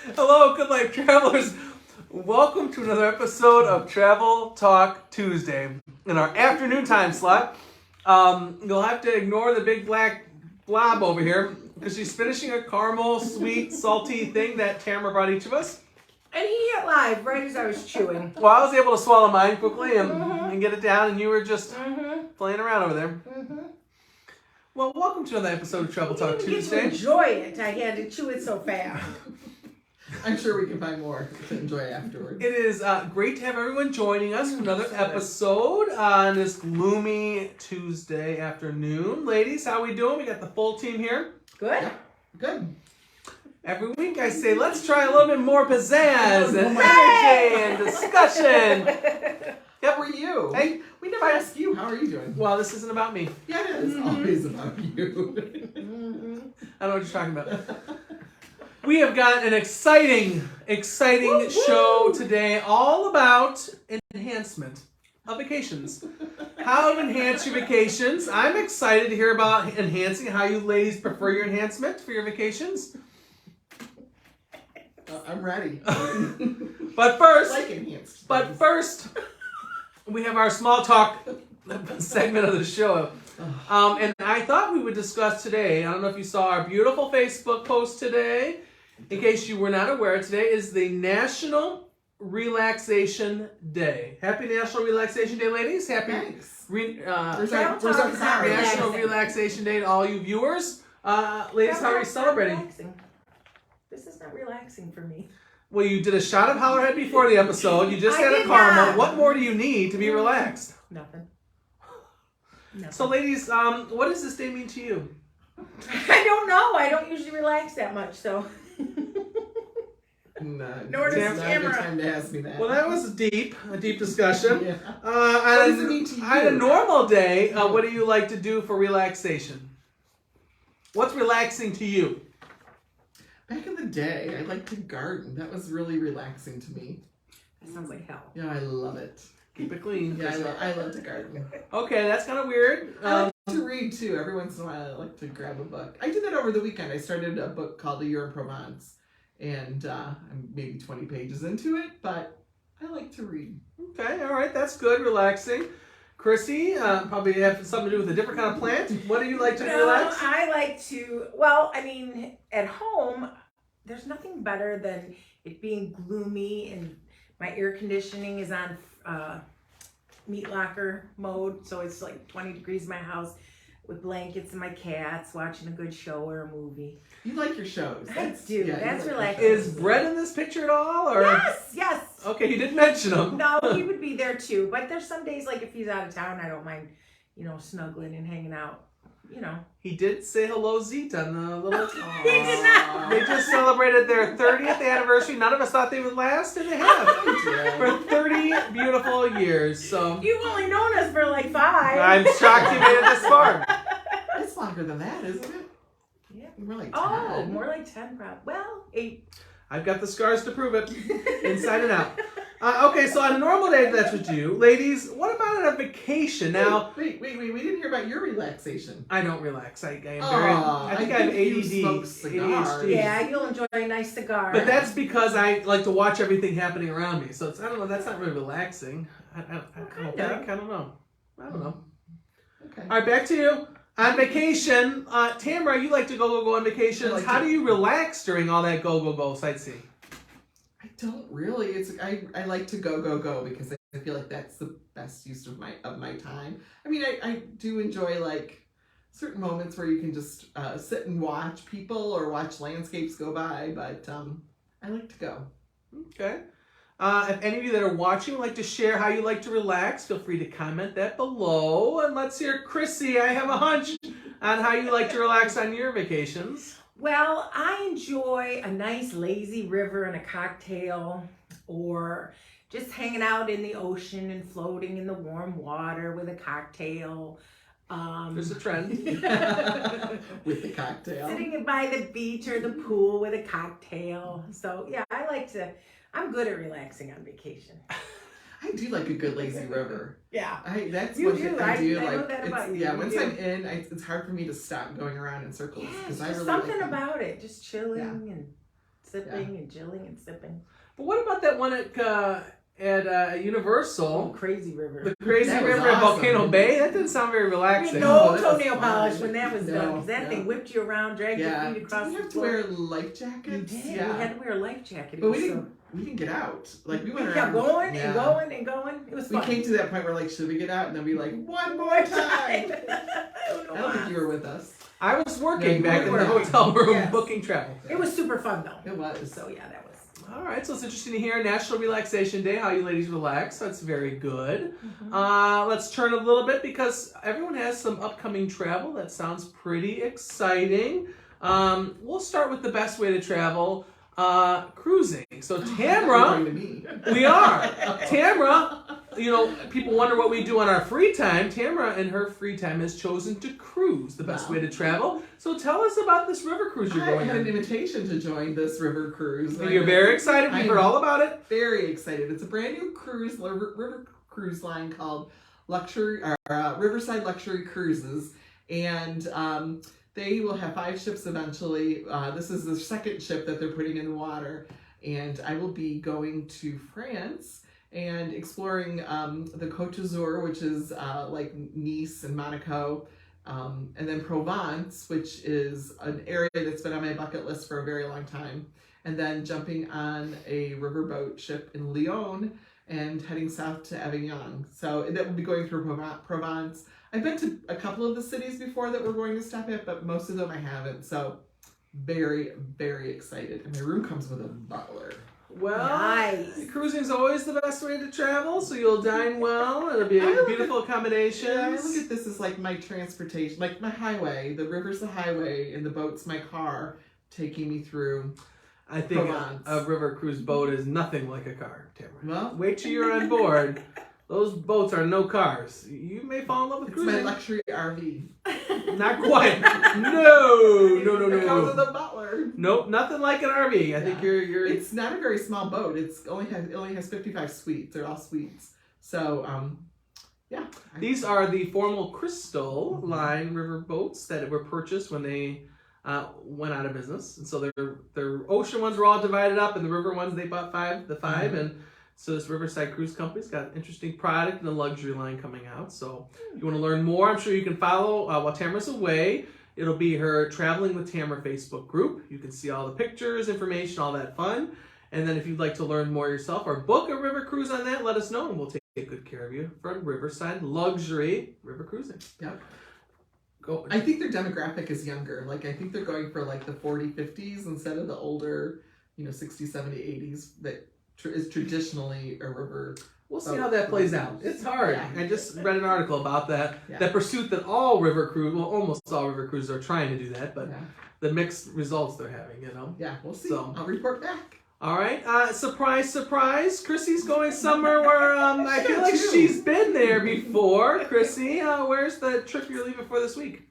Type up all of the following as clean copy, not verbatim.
Hello, Good Life Travelers. Welcome to another episode of Travel Talk Tuesday. In our afternoon time slot, you'll have to ignore the big black blob over here because she's finishing a caramel, sweet, salty thing that Tamara brought each of us. And he hit live right as I was chewing. Well, I was able to swallow mine quickly and get it down, and you were just playing around over there. Well, welcome to another episode of Travel Talk Tuesday. To enjoy it, I had to chew it so fast. I'm sure we can find more to enjoy afterwards. It is great to have everyone joining us for another episode on this gloomy Tuesday afternoon. Ladies, how we doing? We got the full team here. Good. Good. Every week I say, let's try a little bit more pizzazz and energy and discussion. How are you? Hey, we never asked you. How are you doing? Well, this isn't about me. Yeah, it is always about you. I know what you're talking about. We have got an exciting show today all about enhancement of vacations. How to enhance your vacations. I'm excited to hear about enhancing, how you ladies prefer your enhancement for your vacations. I'm ready. But first, I like enhanced. But first, we have our small talk segment of the show. And I thought we would discuss today, I don't know if you saw our beautiful Facebook post today. In case you were not aware, today is the National Relaxation Day. Happy National Relaxation Day, ladies. Happy Thanks. where's our car? National Relaxation Day to all you viewers. Ladies, how are you celebrating? Relaxing. This is not relaxing for me. Well, you did a shot of Hollerhead before the episode. You just I had a did caramel. not. What more do you need to be relaxed? Nothing. So, ladies, what does this day mean to you? I don't know. I don't usually relax that much, so. Nor does it's not a good Tamara. time to ask me that. Well, that was a deep discussion. Yeah. On does it mean to you? a normal day, what do you like to do for relaxation? What's relaxing to you? Back in the day, I liked to garden. That was really relaxing to me. That sounds like hell. Yeah, I love it. Keep it clean. Yeah, I love to garden. Okay, that's kind of weird. I like to read too. Every once in a while, I like to grab a book. I did that over the weekend. I started a book called A Year in Provence, and I'm maybe 20 pages into it, but I like to read. Okay, all right, that's good, relaxing. Chrissy, probably have something to do with a different kind of plant. What do you like to relax? I like to, well, I mean, at home, there's nothing better than it being gloomy and my air conditioning is on meat locker mode, so it's like 20 degrees in my house with blankets and my cats, watching a good show or a movie. You like your shows. I do. Yeah, That's you like relaxing. Is Brett in this picture at all? Or? Yes. Okay, you didn't mention him. No, he would be there too. But there's some days, like if he's out of town, I don't mind, snuggling and hanging out. He did say hello, Zeke, on the little... He did not. They just celebrated their 30th anniversary. None of us thought they would last, and they have. For 30 beautiful years, so... You've only known us for like 5. I'm shocked you made it this far. It's longer than that, isn't it? Yeah. More like 10. Oh, more like 10 probably. Well, 8. I've got the scars to prove it, inside and out. Okay, so on a normal day, that's what you do. Ladies, what about on a vacation? Now, Wait, we didn't hear about your relaxation. I don't relax. I am very... Aw, I think I have you ADD. smoke cigars. ADHD. Yeah, you'll enjoy a nice cigar. But that's because I like to watch everything happening around me. So it's, I don't know, that's not really relaxing. I don't know. Okay. All right, back to you. On vacation, Tamara, you like to go on vacations. How do you relax during all that go sightseeing? I don't really. I like to go because I feel like that's the best use of my time. I mean, I do enjoy like certain moments where you can just sit and watch people or watch landscapes go by, but I like to go. Okay. If any of you that are watching would like to share how you like to relax, feel free to comment that below. And let's hear Chrissy. I have a hunch on how you like to relax on your vacations. Well, I enjoy a nice lazy river and a cocktail, or just hanging out in the ocean and floating in the warm water with a cocktail. There's a trend. With the cocktail. Sitting by the beach or the pool with a cocktail. So yeah, I'm good at relaxing on vacation. I do like a good lazy river. Yeah. That's You one do. thing I do. I know like, that about you. Yeah, You once do. I'm in, it's hard for me to stop going around in circles. Yeah, Because it's I just really something like about it. Just chilling and sipping and chilling and sipping. But what about that one at Universal? Oh, Crazy River. The Crazy That was River at awesome. Volcano Bay? That didn't sound very relaxing. No that was toenail fun. polish when that was No, done. 'Cause that yeah. thing whipped you around, dragged Yeah. your feet across Did we the have to floor. wear life jackets? You did. Yeah. We had to wear a life jacket. It But was we didn't get out. Like we we went kept around. going Yeah. and going and going. It was We fun. came to that point where like, should we get out? And then we like, one more time. I don't think you were with us. I was working Yeah, you back in were. the hotel room Yes. booking travel. It was super fun though. It was. So yeah, that was. All right, so it's interesting to hear National Relaxation Day, how you ladies relax. That's very good. Let's turn a little bit because everyone has some upcoming travel. That sounds pretty exciting. We'll start with the best way to travel, cruising. So Tamara, Going to me. we are. Tamara, you know, people wonder what we do on our free time. Tamara, in her free time, has chosen to cruise, the best Wow. way to travel. So tell us about this river cruise you're I going had an on. invitation to join this river cruise. And you're very excited. We've heard all about it. Very excited. It's a brand new river cruise line called Riverside Luxury Cruises, and they will have 5 ships eventually. This is the second ship that they're putting in the water, and I will be going to France and exploring the Côte d'Azur, which is like Nice and Monaco, and then Provence, which is an area that's been on my bucket list for a very long time, and then jumping on a riverboat ship in Lyon and heading south to Avignon. So that will be going through Provence. I've been to a couple of the cities before that we're going to stop at, but most of them I haven't. So very, very excited. And my room comes with a butler. Well, Nice. cruising's always the best way to travel, so you'll dine well. It'll be I look beautiful Yeah, I accommodations. look at this as like my transportation, like my highway. The river's the highway and the boat's my car taking me through. I think a Provence. river cruise boat is nothing like a car, Tamara. Well, Wait till you're on board. Those boats are no cars. You may fall in love with it's my cruising. luxury RV. Not quite. No. It comes with a butler. Nope, nothing like an RV. I think Yeah. you're. It's not a very small boat. It only has 55 suites. They're all suites. So yeah. These are the formal Crystal line river boats that were purchased when they went out of business, and so their ocean ones were all divided up, and the river ones they bought five, and so this Riverside Cruise Company's got an interesting product and a luxury line coming out. So if you want to learn more, I'm sure you can follow while Tamara's away. It'll be her Traveling with Tamara Facebook group. You can see all the pictures, information, all that fun. And then if you'd like to learn more yourself or book a river cruise on that, let us know, and we'll take good care of you from Riverside Luxury River Cruising. Yep. Go. I think their demographic is younger. Like, I think they're going for like the 40, 50s instead of the older, 60, 70, 80s that is traditionally a river. We'll see how that plays out. It's hard. Yeah. I just read an article about that. Yeah. That pursuit that all river cruise, well, almost all river cruises are trying to do that, but Yeah. the mixed results they're having, Yeah, we'll see. So- I'll report back. All right. Surprise, surprise. Chrissy's going somewhere where I feel like too. she's been there before. Chrissy, where's the trip you're leaving for this week?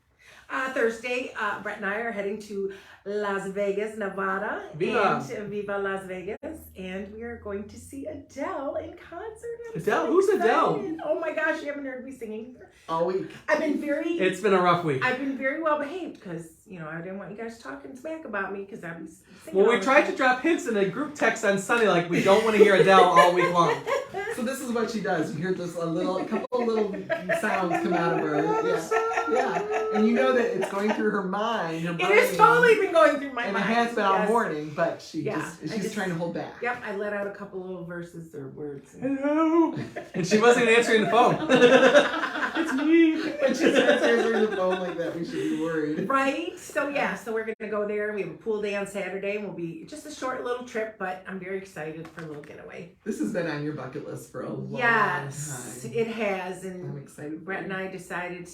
Thursday, Brett and I are heading to Las Vegas, Nevada. Viva. And Viva Las Vegas. And we are going to see Adele in concert. I'm Adele? so Who's Adele? excited. Oh my gosh, you haven't heard me singing. All week. I've been very It's been a rough week. well behaved because, I didn't want you guys talking smack about me because I was singing. Well, all we the tried time. to drop hints in a group text on Sunday, like we don't want to hear Adele all week long. So this is what she does. You hear this a couple of little sounds come out of her. Yeah. And you know that it's going through her mind. Her It has brain. totally been going through my And it mind. has been all Yes. morning, but she's I just- trying to hold back. Yep, I let out a couple little verses or words. Hello. And she wasn't even answering the phone. It's me. When she starts answering the phone like that, we should be worried. Right? So we're gonna go there. We have a pool day on Saturday and we'll be just a short little trip, but I'm very excited for a little getaway. This has been on your bucket list for a long Yes, time. it has. I'm And excited. Brett and I decided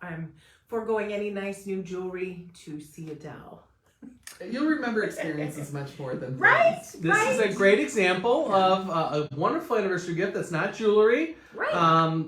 I'm foregoing any nice new jewelry to see Adele. You'll remember experiences much more than Right? things. This is a great example of a wonderful anniversary gift that's not jewelry. Right.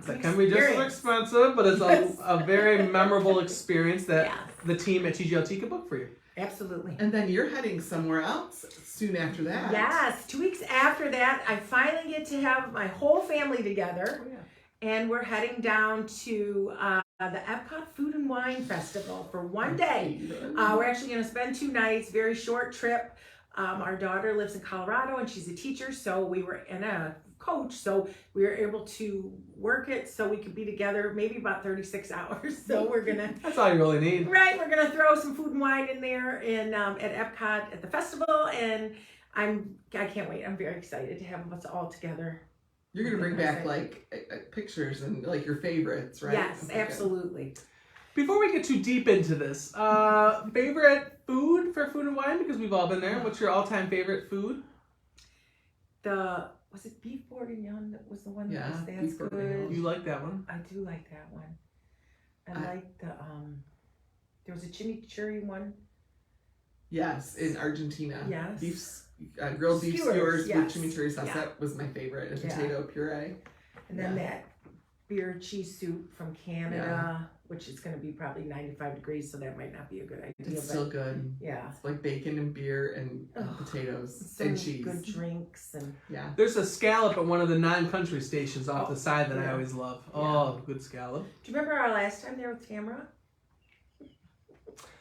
That can be just as experience. expensive, but it's Yes. a very memorable experience that Yes. the team at TGLT can book for you. Absolutely. And then you're heading somewhere else soon after that. Yes, 2 weeks after that, I finally get to have my whole family together. Oh, yeah. And we're heading down to the Epcot Food and Wine Festival for one day. We're actually going to spend 2 nights, very short trip. Our daughter lives in Colorado and she's a teacher, so we were in a coach, so we were able to work it so we could be together maybe about 36 hours. So we're gonna That's all you really need. right, we're gonna throw some food and wine in there and at Epcot at the festival, and I can't wait. I'm very excited to have us all together. You're gonna bring back like pictures and like your favorites, right? Yes, Okay, good. absolutely. Before we get too deep into this, favorite food for Food and Wine, because we've all been there. What's your all-time favorite food? Was it beef bourguignon that was the one that was that's beef bourguignon. good? You like that one? I do like that one. I like the there was a chimichurri one. Yes, in Argentina. Yes. Grilled beef skewers yes. with chimichurri sauce. Yeah. That was my favorite. And Yeah. potato puree. And then that beer cheese soup from Canada, which is going to be probably 95 degrees, so that might not be a good idea. It's still good. Yeah. It's like bacon and beer and potatoes and cheese. Good drinks and Yeah. There's a scallop at one of the non-country stations off the side that I always love. Oh, good scallop. Do you remember our last time there with Tamara?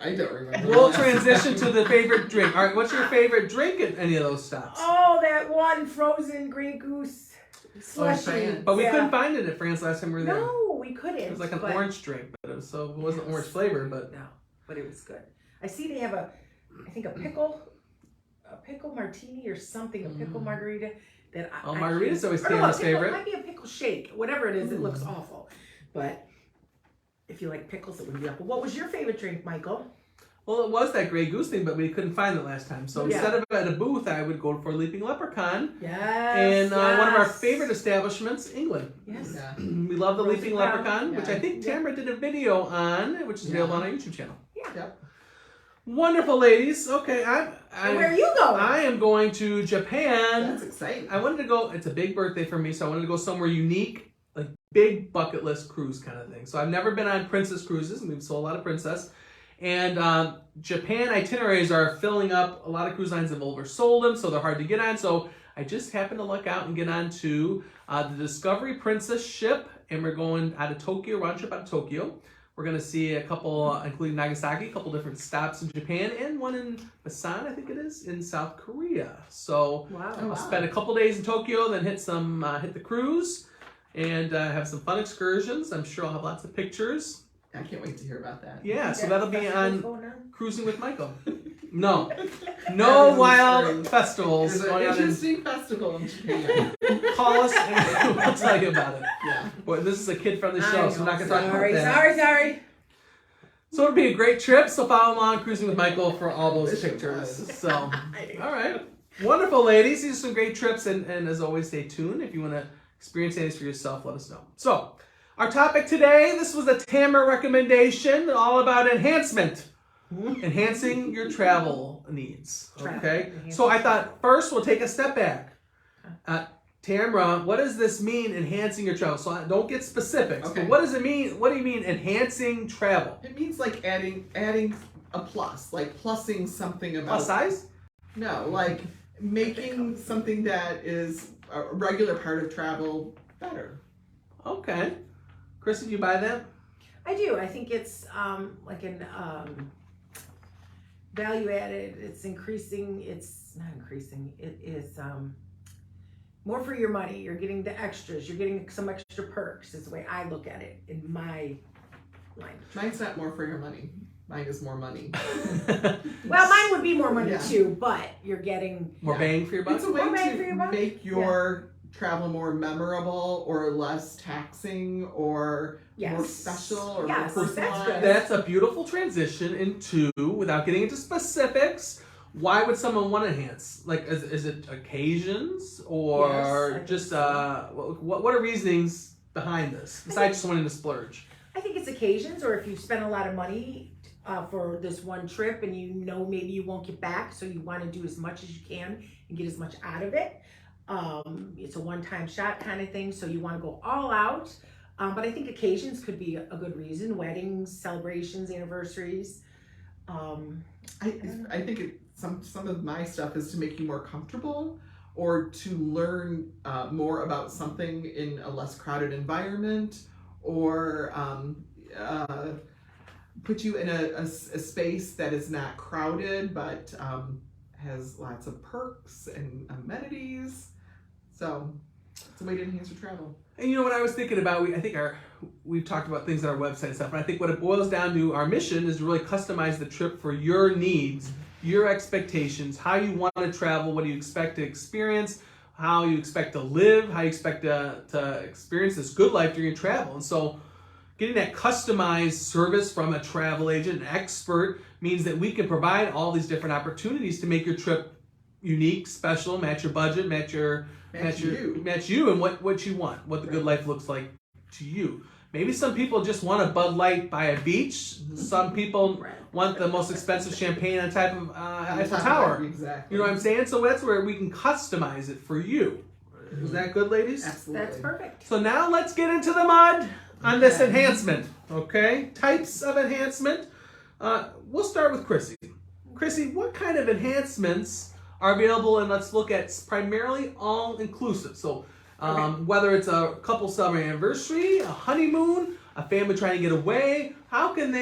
I don't remember. We'll transition to the favorite drink. All right, what's your favorite drink at any of those stops? Oh, that one frozen Grey Goose slushy. France. But we couldn't find it at France last time we were there. No, we couldn't. It was like an but- orange drink, but it wasn't orange flavor, but No, but it was good. I see they have I think a pickle martini or something, a pickle margarita that margarita's always or no, Tamara's a pickle- favorite. It might be a pickle shake, whatever it is. It looks awful, but if you like pickles, it would be awful. What was your favorite drink, Michael? well, it was that Grey Goose thing, but we couldn't find it last time. So instead of at a booth, I would go for Leaping Leprechaun. Yes. And one of our favorite establishments, England. Yes. Yeah. We love the Rose Leaping and Crown. Leprechaun, which I think Yeah. Tamara did a video on, which is available on our YouTube channel. Yeah. Yep. Wonderful, ladies. Okay, And where are you going? I am going to Japan. That's exciting. I wanted to go, it's a big birthday for me, so I wanted to go somewhere unique, like big bucket list cruise kind of thing. So I've never been on Princess cruises, and we've sold a lot of Princess. And Japan itineraries are filling up. A lot of cruise lines have oversold them, so they're hard to get on. So I just happened to luck out and get on to the Discovery Princess ship, and we're going out of Tokyo, round trip out of Tokyo. We're going to see a couple, including Nagasaki, a couple different stops in Japan, and one in Busan, I think it is, in South Korea. So Wow. I'll spend a couple days in Tokyo, then hit the cruise, and have some fun excursions. I'm sure I'll have lots of pictures. I can't wait to hear about that. Yeah, so that'll be Festival's on going on? Cruising with Michael. No That is wild scary. festivals There's an going on. interesting festival in Japan. Call us and we'll tell you about it. Yeah. Boy, this is a kid-friendly show, so we're not going to talk about that. Sorry. So it'll be a great trip. So follow along Cruising with Michael for all those Wish it pictures. was. So, all right. Wonderful, ladies. These are some great trips. And as always, stay tuned. If you want to experience any for yourself, let us know. So, our topic today, this was a Tamara recommendation, all about enhancement. Enhancing your travel needs. Okay? So I thought first we'll take a step back. Tamara, what does this mean, enhancing your travel? So don't get specifics. Okay. But what does it mean? What do you mean enhancing travel? It means like adding a plus, like plussing something about. Plus size? No, like making something that is a regular part of travel better. Okay. Chris, did you buy that? I do. I think it's like an value added. It's increasing. It's not increasing. It is more for your money. You're getting the extras. You're getting some extra perks. Is the way I look at it in my line. Mine's not more for your money. Mine is more money. Well, mine would be more money Yeah. too, but you're getting More bang for your buck? It's a way More bang for to your buck? make your travel more memorable or less taxing or more special or Yes, more that's personalized. good. That's a beautiful transition into, without getting into specifics, why would someone want to enhance? Like, is it occasions or Yes, I just, think what are reasonings behind this, besides just wanting to splurge? I think it's occasions, or if you spend a lot of money for this one trip and you know maybe you won't get back, so you want to do as much as you can and get as much out of it. It's a one-time shot kind of thing, so you want to go all out. But I think occasions could be a good reason: weddings, celebrations, anniversaries. I think some of my stuff is to make you more comfortable or to learn more about something in a less crowded environment or put you in a space that is not crowded but has lots of perks and amenities. So it's a way to enhance your travel. And you know what I was thinking about? We've talked about things on our website and stuff, and I think what it boils down to, our mission is to really customize the trip for your needs, your expectations, how you want to travel, what do you expect to experience, how you expect to live, how you expect to experience this good life during your travel. And so getting that customized service from a travel agent, an expert, means that we can provide all these different opportunities to make your trip unique, special, match your budget, match you, and what you want, what the good life looks like to you. Maybe some people just want a Bud Light by a beach. Some people want the most expensive champagne on top of Eiffel Tower. Exactly. You know what I'm saying? So that's where we can customize it for you. Is that good, ladies? Absolutely. That's perfect. So now let's get into the mud on this enhancement. Okay, types of enhancement. We'll start with Chrissy. Chrissy, what kind of enhancements are available? And let's look at primarily all-inclusive. So whether it's a couple celebrating anniversary, a honeymoon, a family trying to get away, how can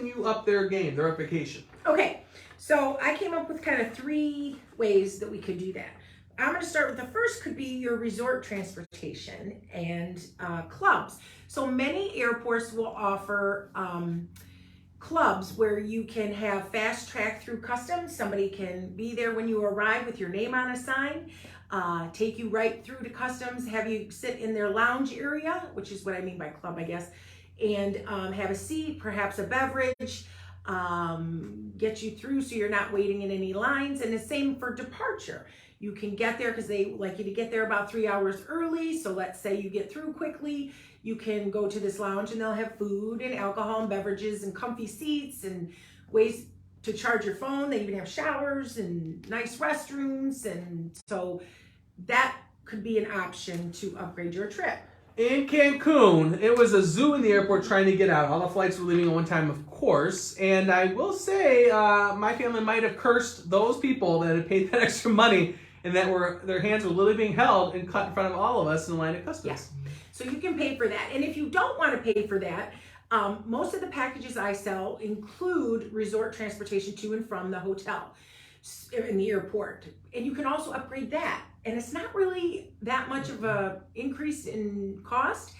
you up their game, their vacation? Okay, so I came up with kind of 3 ways that we could do that. I'm going to start with the first could be your resort transportation and clubs. So many airports will offer clubs where you can have fast track through customs. Somebody can be there when you arrive with your name on a sign, take you right through to customs, have you sit in their lounge area, which is what I mean by club, I guess, and have a seat, perhaps a beverage, get you through so you're not waiting in any lines. And the same for departure. You can get there because they like you to get there about 3 hours early. So let's say you get through quickly, you can go to this lounge and they'll have food and alcohol and beverages and comfy seats and ways to charge your phone. They even have showers and nice restrooms. And so that could be an option to upgrade your trip. In Cancun, it was a zoo in the airport trying to get out. All the flights were leaving at one time, of course. And I will say, my family might have cursed those people that had paid that extra money and that their hands were literally being held and cut in front of all of us in the line of customs. Yeah. So you can pay for that. And if you don't want to pay for that, most of the packages I sell include resort transportation to and from the hotel in the airport. And you can also upgrade that. And it's not really that much of a increase in cost,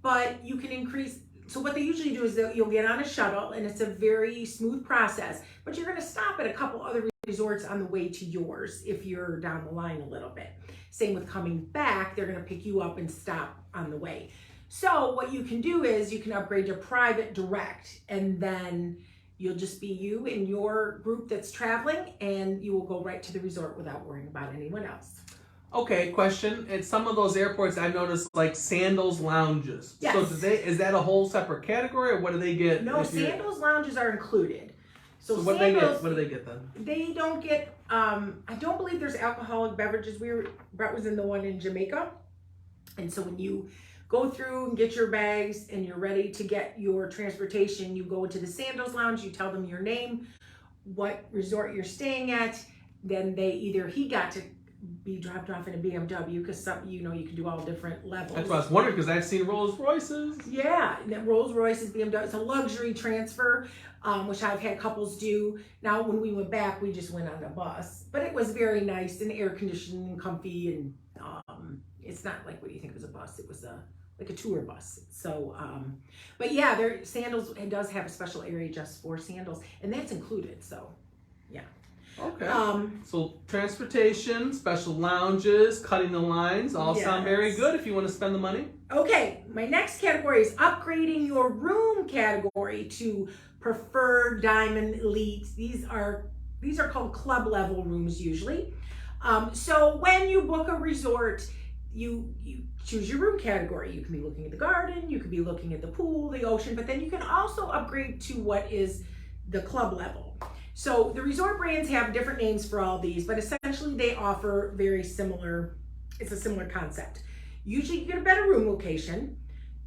but you can increase. So what they usually do is that you'll get on a shuttle and it's a very smooth process, but you're going to stop at a couple other resorts on the way to yours if you're down the line a little bit. Same with coming back, they're going to pick you up and stop on the way. So what you can do is you can upgrade to private direct, and then you'll just be you and your group that's traveling, and you will go right to the resort without worrying about anyone else. Okay, question. At some of those airports, I've noticed like Sandals lounges. Yes. So is that a whole separate category, or what do they get? No, Sandals lounges are included. So what do they get? What do they get then? They don't get, I don't believe there's alcoholic beverages. Brett was in the one in Jamaica. And so when you go through and get your bags and you're ready to get your transportation, you go into the Sandals lounge, you tell them your name, what resort you're staying at, then he got to be dropped off in a BMW because you can do all different levels. That's what I was wondering, because I've seen Rolls Royces. Yeah, Rolls Royces, BMW. It's a luxury transfer, which I've had couples do. Now, when we went back, we just went on a bus, but it was very nice and air conditioned and comfy, and it's not like what you think it was a bus. It was like a tour bus. So, but yeah, Sandals does have a special area just for sandals, and that's included. So, yeah. Okay. So transportation, special lounges, cutting the lines, all sound very good if you want to spend the money. Okay, my next category is upgrading your room category to preferred, diamond, elite. These are called club level rooms usually. So when you book a resort, you choose your room category. You can be looking at the garden, you could be looking at the pool, the ocean, but then you can also upgrade to what is the club level. So the resort brands have different names for all these, but essentially they offer it's a similar concept. Usually you get a better room location,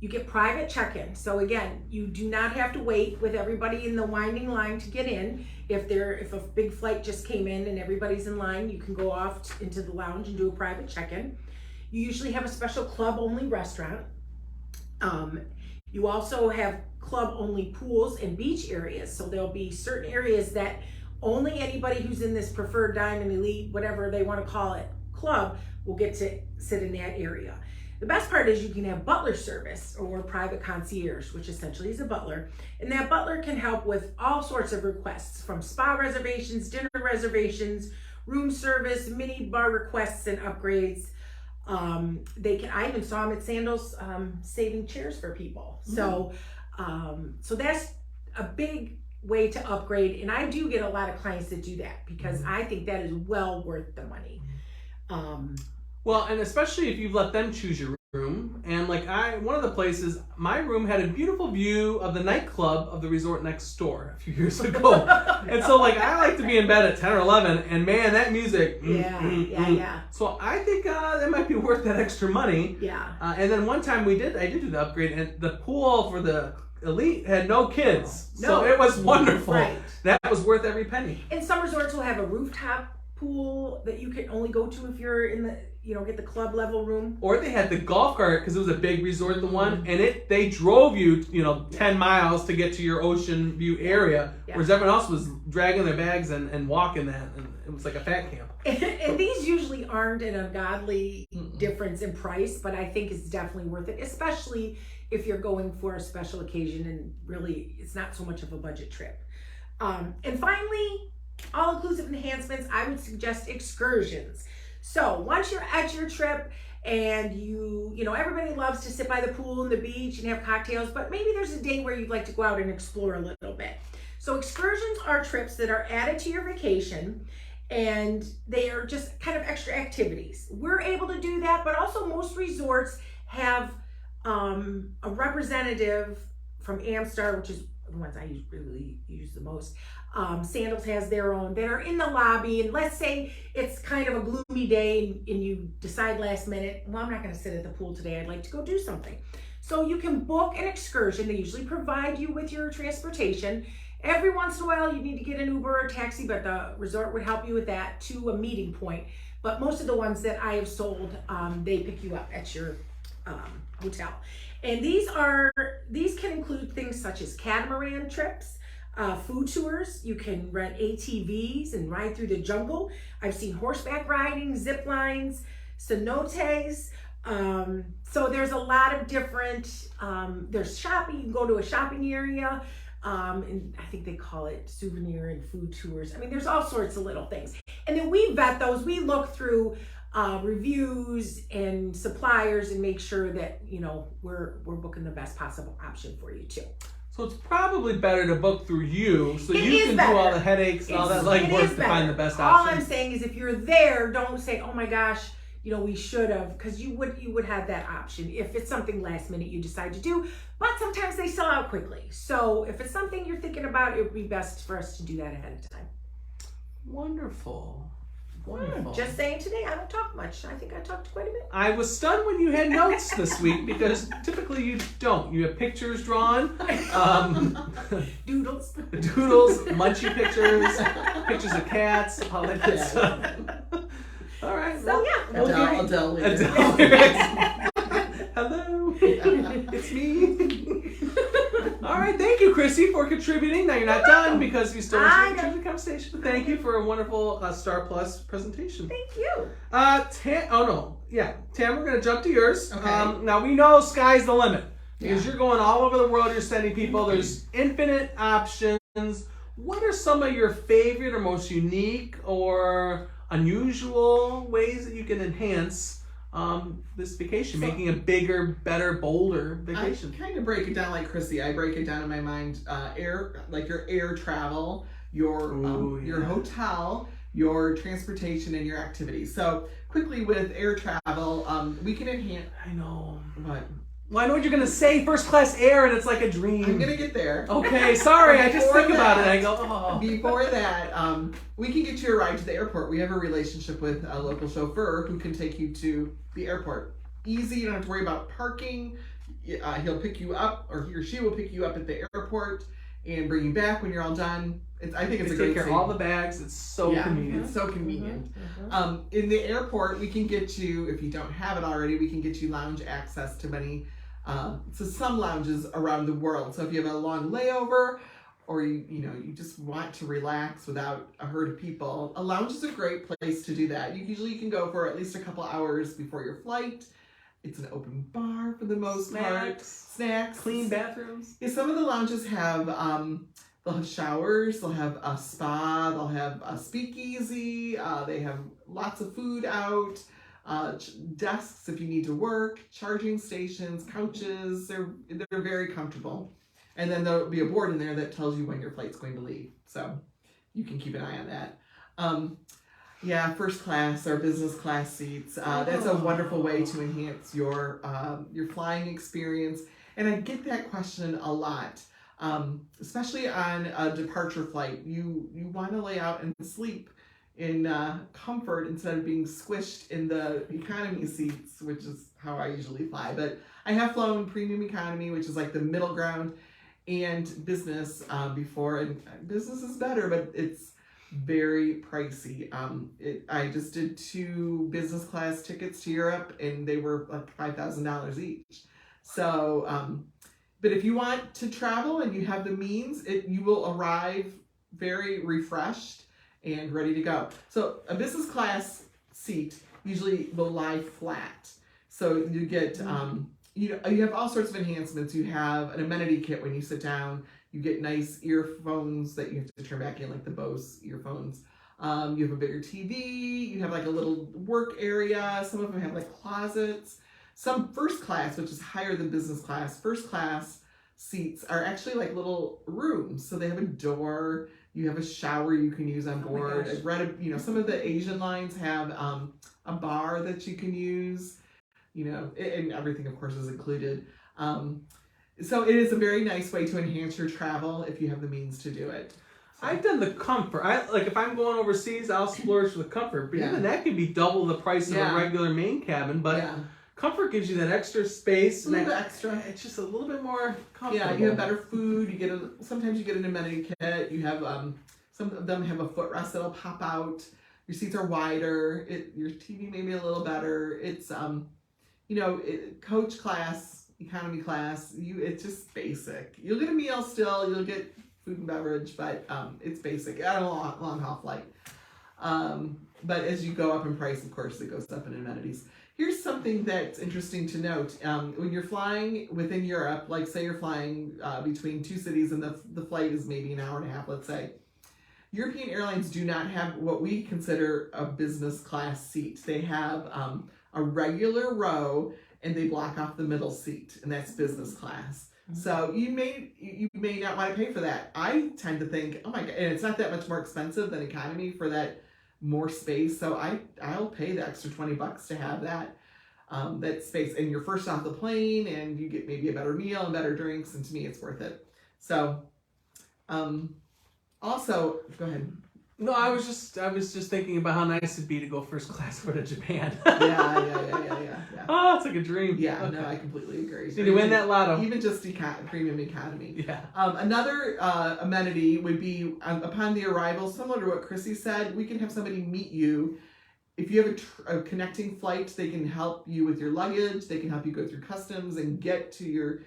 you get private check-in. So again, you do not have to wait with everybody in the winding line to get in. If a big flight just came in and everybody's in line, you can go off into the lounge and do a private check-in. You usually have a special club-only restaurant. You also have club-only pools and beach areas. So there'll be certain areas that only anybody who's in this preferred diamond, elite, whatever they want to call it, club will get to sit in that area. The best part is you can have butler service or private concierge, which essentially is a butler. And that butler can help with all sorts of requests, from spa reservations, dinner reservations, room service, mini bar requests and upgrades. I even saw them at Sandals saving chairs for people. So that's a big way to upgrade. And I do get a lot of clients that do that because I think that is well worth the money. Well, and especially if you've let them choose your room. And like one of the places, my room had a beautiful view of the nightclub of the resort next door a few years ago. And so like I like to be in bed at 10 or 11, and man, that music. Yeah. So I think that might be worth that extra money. Yeah. And then one time I did do the upgrade, and the pool for the elite had no kids. So it was wonderful. Right. That was worth every penny. And some resorts will have a rooftop pool that you can only go to if you're in the, get the club level room. Or they had the golf cart, because it was a big resort, the one, and they drove you, 10 miles to get to your ocean view area, whereas everyone else was dragging their bags and walking that, and it was like a fat camp. And these usually aren't an ungodly difference in price, but I think it's definitely worth it, especially if you're going for a special occasion and really it's not so much of a budget trip. And finally, all-inclusive enhancements, I would suggest excursions. So once you're at your trip and everybody loves to sit by the pool and the beach and have cocktails, but maybe there's a day where you'd like to go out and explore a little bit. So excursions are trips that are added to your vacation, and they are just kind of extra activities. We're able to do that, but also most resorts have a representative from Amstar, which is the ones I really use the most. Sandals has their own that are in the lobby, and let's say it's kind of a gloomy day and you decide last minute, well, I'm not going to sit at the pool today, I'd like to go do something. So you can book an excursion. They usually provide you with your transportation. Every once in a while you need to get an Uber or a taxi, but the resort would help you with that, to a meeting point. But most of the ones that I have sold, they pick you up at your hotel. And these can include things such as catamaran trips, food tours. You can rent ATVs and ride through the jungle. I've seen horseback riding, zip lines, cenotes. So there's a lot of different, there's shopping. You can go to a shopping area. And I think they call it souvenir and food tours. I mean, there's all sorts of little things. And then we vet those. We look through reviews and suppliers and make sure that, we're booking the best possible option for you too. So it's probably better to book through you, so you can better. do all the headaches and all that legwork to find the best All option. I'm saying is, if you're there, don't say, oh my gosh, we should have, because you would have that option if it's something last minute you decide to do. But sometimes they sell out quickly. So if it's something you're thinking about, it would be best for us to do that ahead of time. Wonderful. Just saying, today I don't talk much. I think I talked quite a bit. I was stunned when you had notes this week, because typically you don't. You have pictures drawn, Doodles, munchy pictures of cats, all that good stuff. All right. So Adele. Hello, it's me. All right, thank you, Chrissy, for contributing. Now you're not done, because you still want to contribute to the conversation. Thank you for a wonderful Star Plus presentation. Thank you. Tam, we're going to jump to yours. Okay. Now we know sky's the limit, because you're going all over the world. You're sending people. There's infinite options. What are some of your favorite or most unique or unusual ways that you can enhance this vacation, making a bigger, better, bolder vacation? I kind of break it down like Chrissy. I break it down in my mind. Your air travel, your hotel, your transportation, and your activities. So quickly with air travel, we can enhance. I know. What? Well, I know what you're going to say, first class air, and it's like a dream. I'm going to get there. Okay, sorry, I just think about it and I go, oh. Before that, we can get you a ride to the airport. We have a relationship with a local chauffeur who can take you to the airport. Easy, you don't have to worry about parking. He'll pick you up, or he or she will pick you up at the airport and bring you back when you're all done. I think it's a great take care of all the bags. It's so convenient. It's so convenient. In the airport, we can get you, if you don't have it already, we can get you lounge access to some lounges around the world. So if you have a long layover, or you just want to relax without a herd of people, a lounge is a great place to do that. You can go for at least a couple hours before your flight. It's an open bar for the most part. Snacks. Clean bathrooms. Yeah, some of the lounges have they'll have showers, they'll have a spa, they'll have a speakeasy, they have lots of food out, desks if you need to work, charging stations, couches. They're very comfortable. And then there'll be a board in there that tells you when your flight's going to leave. So you can keep an eye on that. Yeah, first class or business class seats. That's a wonderful way to enhance your flying experience. And I get that question a lot, especially on a departure flight. You want to lay out and sleep in comfort instead of being squished in the economy seats, which is how I usually fly. But I have flown premium economy, which is like the middle ground, and business before. And business is better, but it's very pricey. I just did 2 business class tickets to Europe, and they were like $5,000 each. So, but if you want to travel and you have the means, you will arrive very refreshed and ready to go. So a business class seat usually will lie flat. So you get, you have all sorts of enhancements. You have an amenity kit when you sit down. You get nice earphones that you have to turn back in, like the Bose earphones. You have a bigger TV. You have like a little work area. Some of them have like closets. Some first class, which is higher than business class, first class seats are actually like little rooms. So they have a door. You have a shower you can use on board. I've read, some of the Asian lines have a bar that you can use. And everything, of course, is included. So it is a very nice way to enhance your travel if you have the means to do it. So. I've done the comfort. If I'm going overseas, I'll splurge for the comfort. But even that could be double the price of a regular main cabin. But comfort gives you that extra space. A little bit extra. It's just a little bit more comfortable. Yeah, you have better food. Sometimes you get an amenity kit. You have some of them have a footrest that'll pop out. Your seats are wider. Your TV may be a little better. It's coach class, economy class. It's just basic. You'll get a meal still. You'll get food and beverage, but it's basic on a long haul flight. But as you go up in price, of course, it goes up in amenities. Here's something that's interesting to note. When you're flying within Europe, like say you're flying between 2 cities and the flight is maybe an hour and a half, let's say. European airlines do not have what we consider a business class seat. They have a regular row and they block off the middle seat, and that's business class. So you may not want to pay for that. I tend to think, oh my God, and it's not that much more expensive than economy for that more space. So I'll pay the extra $20 to have that space. And you're first off the plane, and you get maybe a better meal and better drinks. And to me, it's worth it. So, also, go ahead. No, I was just thinking about how nice it'd be to go first class over to Japan. Yeah. Oh, it's like a dream. Yeah, okay. No, I completely agree. So you win that lotto. Even just premium economy. Yeah. Another amenity would be upon the arrival, similar to what Chrissy said, we can have somebody meet you. If you have a connecting flight, they can help you with your luggage. They can help you go through customs and get to your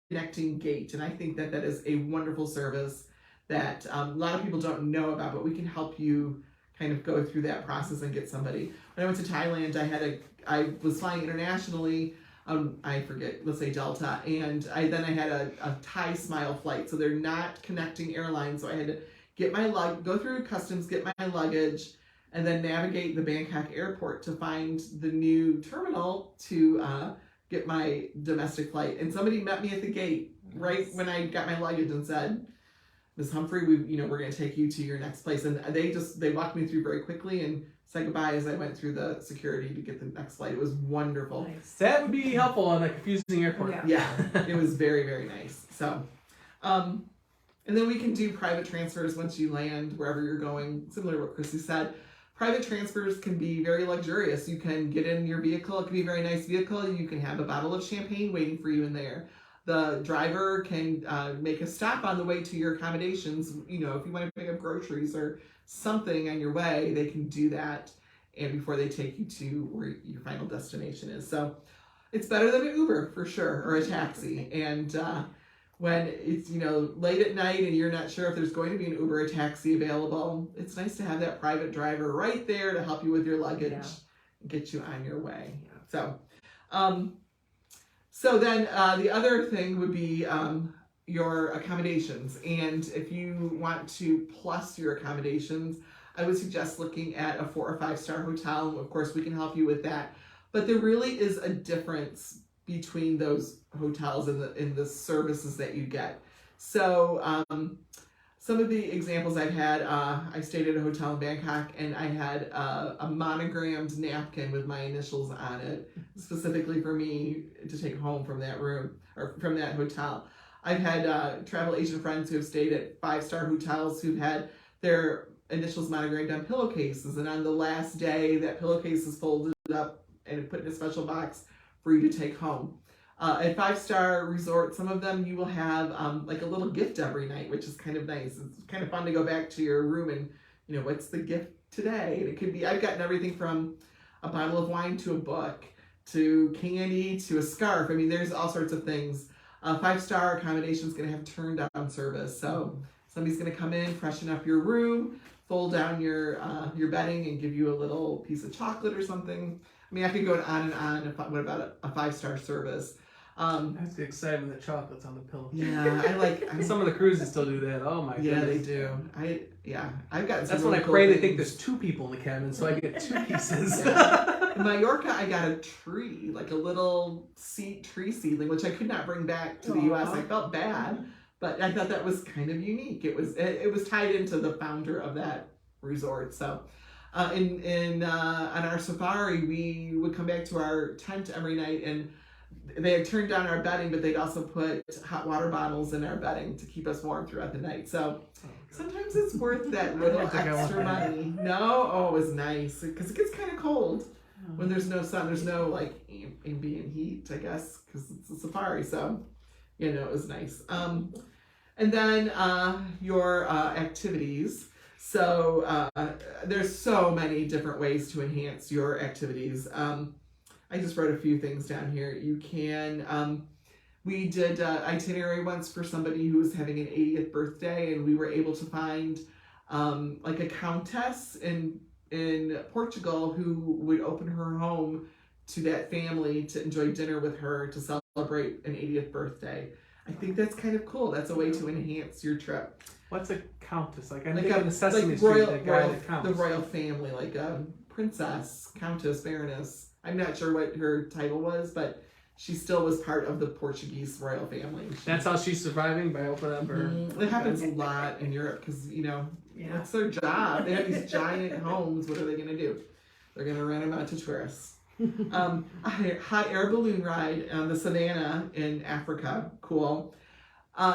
connecting gate. And I think that is a wonderful service that a lot of people don't know about, but we can help you kind of go through that process and get somebody. When I went to Thailand, I was flying internationally, I forget, let's say Delta, and I had a Thai Smile flight, so they're not connecting airlines, so I had to go through customs, get my luggage, and then navigate the Bangkok airport to find the new terminal to get my domestic flight. And somebody met me at the gate right when I got my luggage and said, Ms. Humphrey, we're going to take you to your next place. And they walked me through very quickly and said goodbye as I went through the security to get the next flight. It was wonderful. Nice. That would be helpful on a confusing airport. Yeah, it was very, very nice. So, and then we can do private transfers once you land wherever you're going, similar to what Chrissy said. Private transfers can be very luxurious. You can get in your vehicle. It can be a very nice vehicle. You can have a bottle of champagne waiting for you in there. The driver can make a stop on the way to your accommodations. If you want to pick up groceries or something on your way, they can do that, and before they take you to where your final destination is. So it's better than an Uber for sure, or a taxi. And when it's, late at night and you're not sure if there's going to be an Uber or taxi available, it's nice to have that private driver right there to help you with your luggage and get you on your way. So, then the other thing would be your accommodations. And if you want to plus your accommodations, I would suggest looking at a 4 or 5 star hotel. Of course, we can help you with that. But there really is a difference between those hotels and the services that you get. So some of the examples I've had, I stayed at a hotel in Bangkok and I had a monogrammed napkin with my initials on it, specifically for me to take home from that room or from that hotel. I've had travel agent friends who have stayed at 5-star hotels who've had their initials monogrammed on pillowcases, and on the last day that pillowcase is folded up and put in a special box for you to take home. At 5-star resorts, some of them you will have like a little gift every night, which is kind of nice. It's kind of fun to go back to your room and, what's the gift today? And it could be, I've gotten everything from a bottle of wine to a book, to candy, to a scarf. I mean, there's all sorts of things. 5-star accommodation is going to have turn down service. So somebody's going to come in, freshen up your room, fold down your bedding and give you a little piece of chocolate or something. I mean, I could go on and on. What about a 5-star service? I have to get excited when the chocolate's on the pillow. Yeah, I like. Some of the cruises still do that. Oh my Yeah, goodness. they do. I've got. That's when I pray they think there's 2 people in the cabin, so I get 2 pieces. In Mallorca, I got a tree, like a little tree seedling, which I could not bring back to the U.S. I felt bad, but I thought that was kind of unique. It was tied into the founder of that resort. So, on our safari, we would come back to our tent every night, and they had turned down our bedding, but they'd also put hot water bottles in our bedding to keep us warm throughout the night. So sometimes it's worth that little extra money. No? Oh, it was nice because it gets kind of cold when there's no sun. There's no like ambient heat, I guess, because it's a safari. So, it was nice. And then your activities. So there's so many different ways to enhance your activities. I just wrote a few things down here. You can, we did itinerary once for somebody who was having an 80th birthday, and we were able to find like a countess in Portugal who would open her home to that family to enjoy dinner with her to celebrate an 80th birthday. I think that's kind of cool. That's a way to enhance your trip. What's a countess? Like I'm like thinking of Sesame like Street, that guy that counts. the royal family, like princess, countess, baroness. I'm not sure what her title was, but she still was part of the Portuguese royal family. That's how she's surviving, by opening up her. It happens a lot in Europe because that's their job. They have these giant homes. What are they going to do? They're going to rent them out to tourists. A hot air balloon ride on the savannah in Africa. Cool.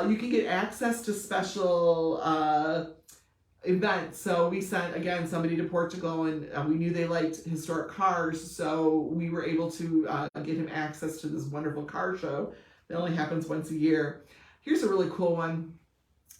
You can get access to special event. So we sent again somebody to Portugal, and we knew they liked historic cars, so we were able to get him access to this wonderful car show that only happens once a year. Here's a really cool one.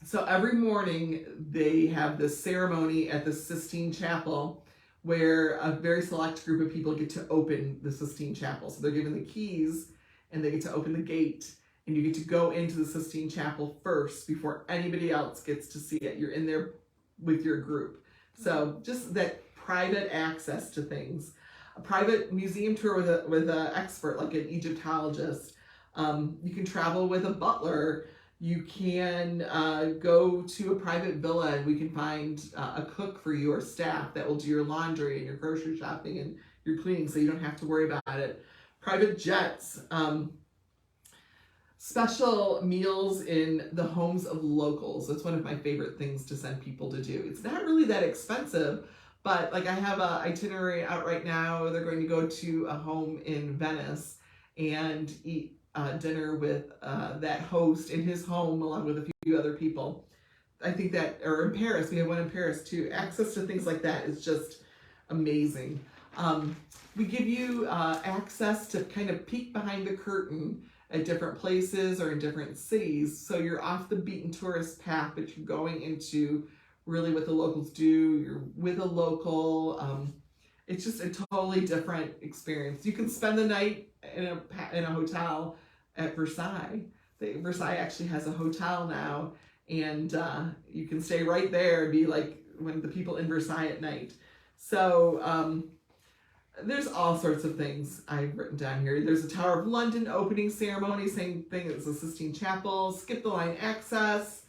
So every morning they have this ceremony at the Sistine Chapel where a very select group of people get to open the Sistine Chapel. So they're given the keys and they get to open the gate, and you get to go into the Sistine Chapel first before anybody else gets to see it. You're in there with your group. So just that private access to things. A private museum tour with an expert like an Egyptologist. You can travel with a butler. You can go to a private villa, and we can find a cook for you or staff that will do your laundry and your grocery shopping and your cleaning, so you don't have to worry about it. Private jets. Special meals in the homes of locals. That's one of my favorite things to send people to do. It's not really that expensive, but like I have an itinerary out right now. They're going to go to a home in Venice and eat dinner with that host in his home along with a few other people. I think that, or in Paris, we have one in Paris too. Access to things like that is just amazing. We give you access to kind of peek behind the curtain at different places or in different cities. So you're off the beaten tourist path, but you're going into really what the locals do. You're with a local. It's just a totally different experience. You can spend the night in a hotel at Versailles, Versailles actually has a hotel now, and you can stay right there and be like one of the people in Versailles at night. So there's all sorts of things I've written down here. There's a Tower of London opening ceremony, same thing as the Sistine Chapel, skip the line access,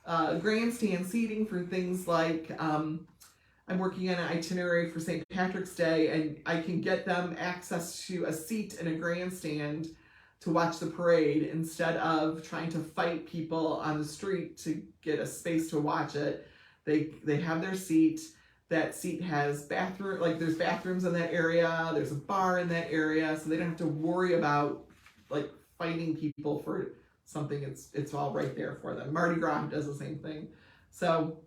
grandstand seating for things like, I'm working on an itinerary for St. Patrick's Day, and I can get them access to a seat in a grandstand to watch the parade instead of trying to fight people on the street to get a space to watch it. They have their seat. That seat has there's bathrooms in that area, there's a bar in that area, so they don't have to worry about like fighting people for something. It's all right there for them. Mardi Gras does the same thing. So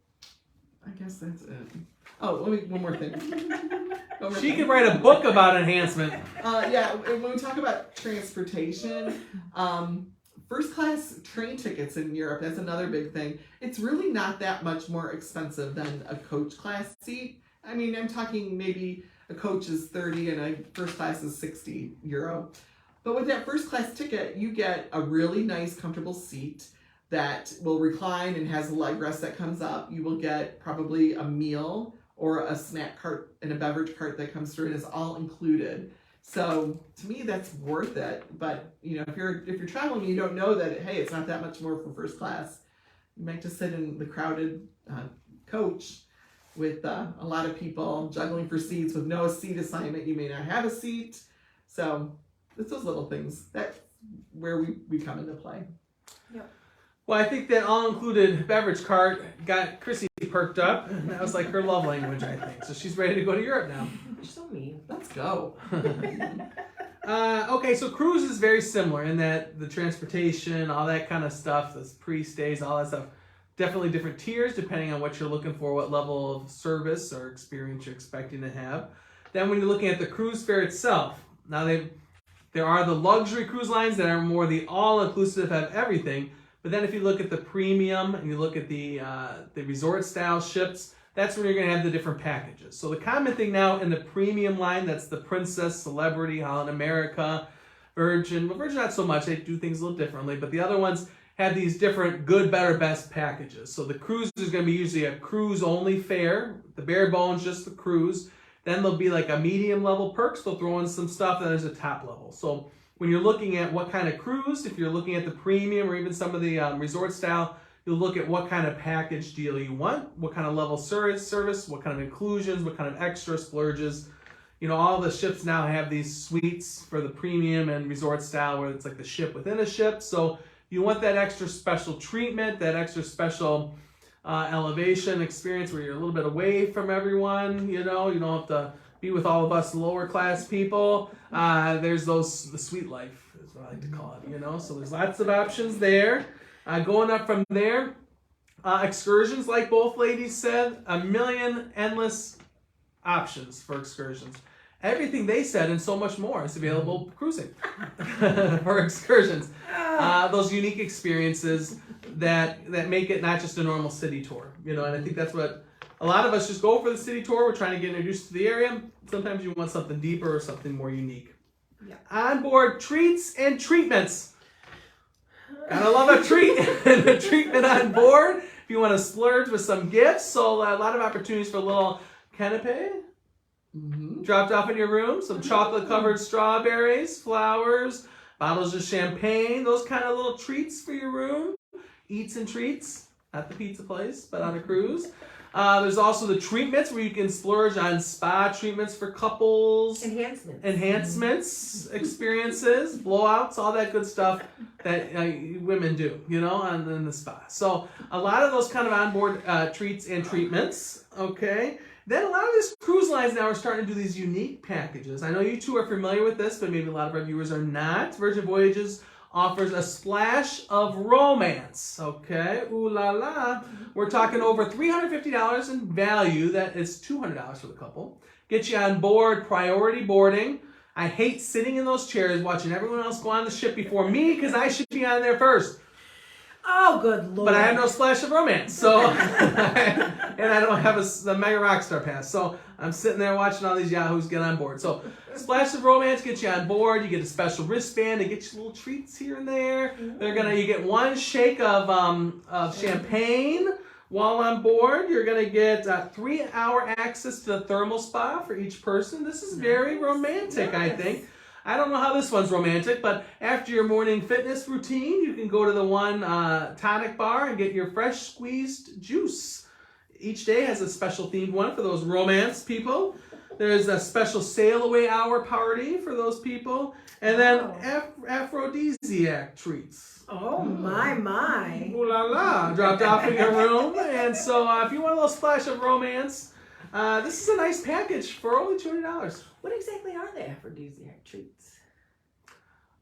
I guess that's it. Oh, one more thing. She could write a book about enhancement. Yeah, when we talk about transportation, first class train tickets in Europe, that's another big thing. It's really not that much more expensive than a coach class seat. I mean, I'm talking maybe a coach is 30 and a first class is €60. But with that first class ticket, you get a really nice, comfortable seat that will recline and has a leg rest that comes up. You will get probably a meal or a snack cart and a beverage cart that comes through and is all included. So to me, that's worth it. But if you're traveling and you don't know that, hey, it's not that much more for first class, you might just sit in the crowded coach with a lot of people juggling for seats with no seat assignment. You may not have a seat. So it's those little things. That's where we come into play. Yep. Well, I think that all-included beverage cart got Chrissy perked up, and that was like her love language, I think. So she's ready to go to Europe now. You're so mean. Let's go. Okay, so cruise is very similar in that the transportation, all that kind of stuff, the pre-stays, all that stuff, definitely different tiers depending on what you're looking for, what level of service or experience you're expecting to have. Then when you're looking at the cruise fare itself, now there are the luxury cruise lines that are more the all-inclusive, have everything. But then if you look at the premium and you look at the resort-style ships, that's when you're going to have the different packages. So the common thing now in the premium line, that's the Princess, Celebrity, Holland America, Virgin. Well, Virgin not so much. They do things a little differently. But the other ones have these different good, better, best packages. So the cruise is going to be usually a cruise-only fare. The bare bones, just the cruise. Then there'll be like a medium-level perks. They'll throw in some stuff. Then there's a top level. So when you're looking at what kind of cruise, if you're looking at the premium or even some of the resort style, you'll look at what kind of package deal you want, what kind of level service, what kind of inclusions, what kind of extra splurges. All the ships now have these suites for the premium and resort style where it's like the ship within a ship. So you want that extra special treatment, that extra special elevation experience where you're a little bit away from everyone. You don't have to be with all of us lower class people. There's the sweet life is what I like to call it, so there's lots of options there. Going up from there, excursions, like both ladies said, a million endless options for excursions. Everything they said and so much more is available cruising for excursions. Those unique experiences that make it not just a normal city tour, and I think that's what a lot of us just go for the city tour. We're trying to get introduced to the area. Sometimes you want something deeper or something more unique. Yeah. Onboard treats and treatments. Gotta love a treat and a treatment on board. If you want to splurge with some gifts, so a lot of opportunities for a little canapé. Dropped off in your room, some chocolate-covered strawberries, flowers, bottles of champagne, those kind of little treats for your room. Eats and treats, not the pizza place, but on a cruise. There's also the treatments where you can splurge on spa treatments for couples. Enhancements, experiences, blowouts, all that good stuff that women do, in the spa. So a lot of those kind of onboard treats and treatments, okay? Then a lot of these cruise lines now are starting to do these unique packages. I know you two are familiar with this, but maybe a lot of our viewers are not. Virgin Voyages offers a splash of romance, okay? Ooh la la. We're talking over $350 in value. That is $200 for the couple. Get you on board priority boarding. I hate sitting in those chairs watching everyone else go on the ship before me because I should be on there first. Oh, good Lord. But I have no splash of romance, so and I don't have the Mega Rockstar Pass, so I'm sitting there watching all these yahoos get on board. So splash of romance gets you on board. You get a special wristband. They get you little treats here and there. You get one shake of champagne while on board. You're gonna get 3-hour access to the thermal spa for each person. This is very romantic, I think. I don't know how this one's romantic, but after your morning fitness routine, you can go to the one tonic bar and get your fresh squeezed juice. Each day has a special themed one for those romance people. There's a special sail away hour party for those people. And then aphrodisiac treats. Oh, my. Ooh la la, dropped off in your room. And so if you want a little splash of romance, this is a nice package for only $200. What exactly are the aphrodisiac treats?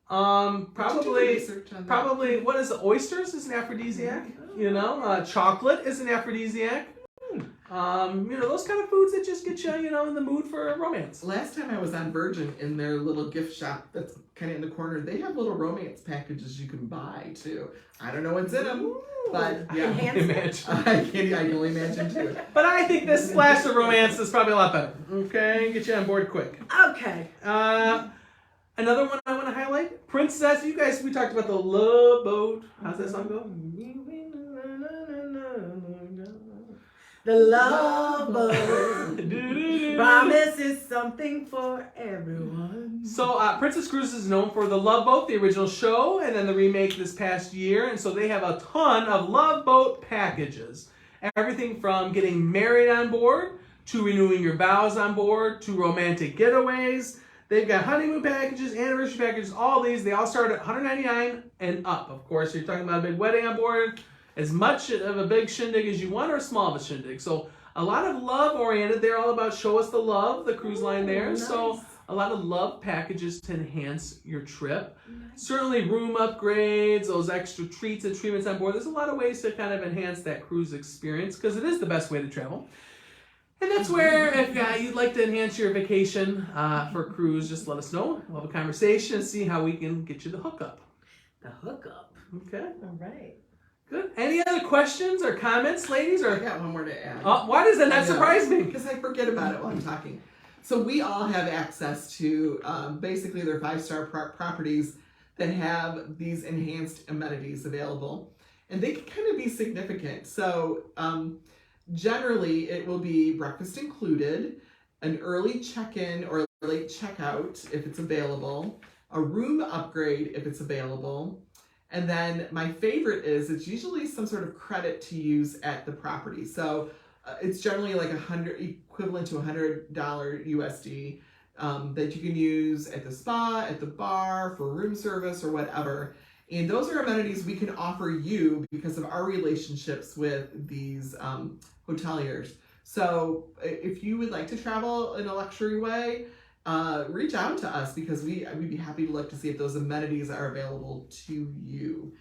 Probably what is it? Oysters is an aphrodisiac. You know, chocolate is an aphrodisiac. Those kind of foods that just get you, in the mood for romance. Last time I was on Virgin in their little gift shop that's kind of in the corner, they have little romance packages you can buy too. I don't know what's in them, but yeah, I can only imagine too. But I think this splash of romance is probably a lot better. Okay, get you on board quick. Okay. Another one I want to highlight, Princess. We talked about the Love Boat. How's that song go? The Love Boat. Promise is something for everyone. So Princess Cruises is known for the Love Boat, the original show, and then the remake this past year. And so they have a ton of Love Boat packages. Everything from getting married on board, to renewing your vows on board, to romantic getaways. They've got honeymoon packages, anniversary packages, all these. They all start at $199 and up. Of course, you're talking about a big wedding on board, as much of a big shindig as you want or a small of a shindig. So a lot of love oriented. They're all about show us the love, the cruise line there. Nice. So a lot of love packages to enhance your trip. Nice. Certainly room upgrades, those extra treats and treatments on board. There's a lot of ways to kind of enhance that cruise experience because it is the best way to travel. And that's where, if you'd like to enhance your vacation for a cruise, just let us know. We'll have a conversation and see how we can get you the hookup. The hookup. Okay. All right. Good. Any other questions or comments, ladies? I got one more to add. Why does that not surprise me? Because I forget about it while I'm talking. So we all have access to basically their 5-star properties that have these enhanced amenities available. And they can kind of be significant. So generally, it will be breakfast included, an early check-in or late checkout if it's available, a room upgrade if it's available, and then my favorite is it's usually some sort of credit to use at the property. So it's generally like equivalent to $100 USD that you can use at the spa, at the bar, for room service or whatever. And those are amenities we can offer you because of our relationships with these hoteliers. So if you would like to travel in a luxury way, reach out to us because we'd be happy to look to see if those amenities are available to you.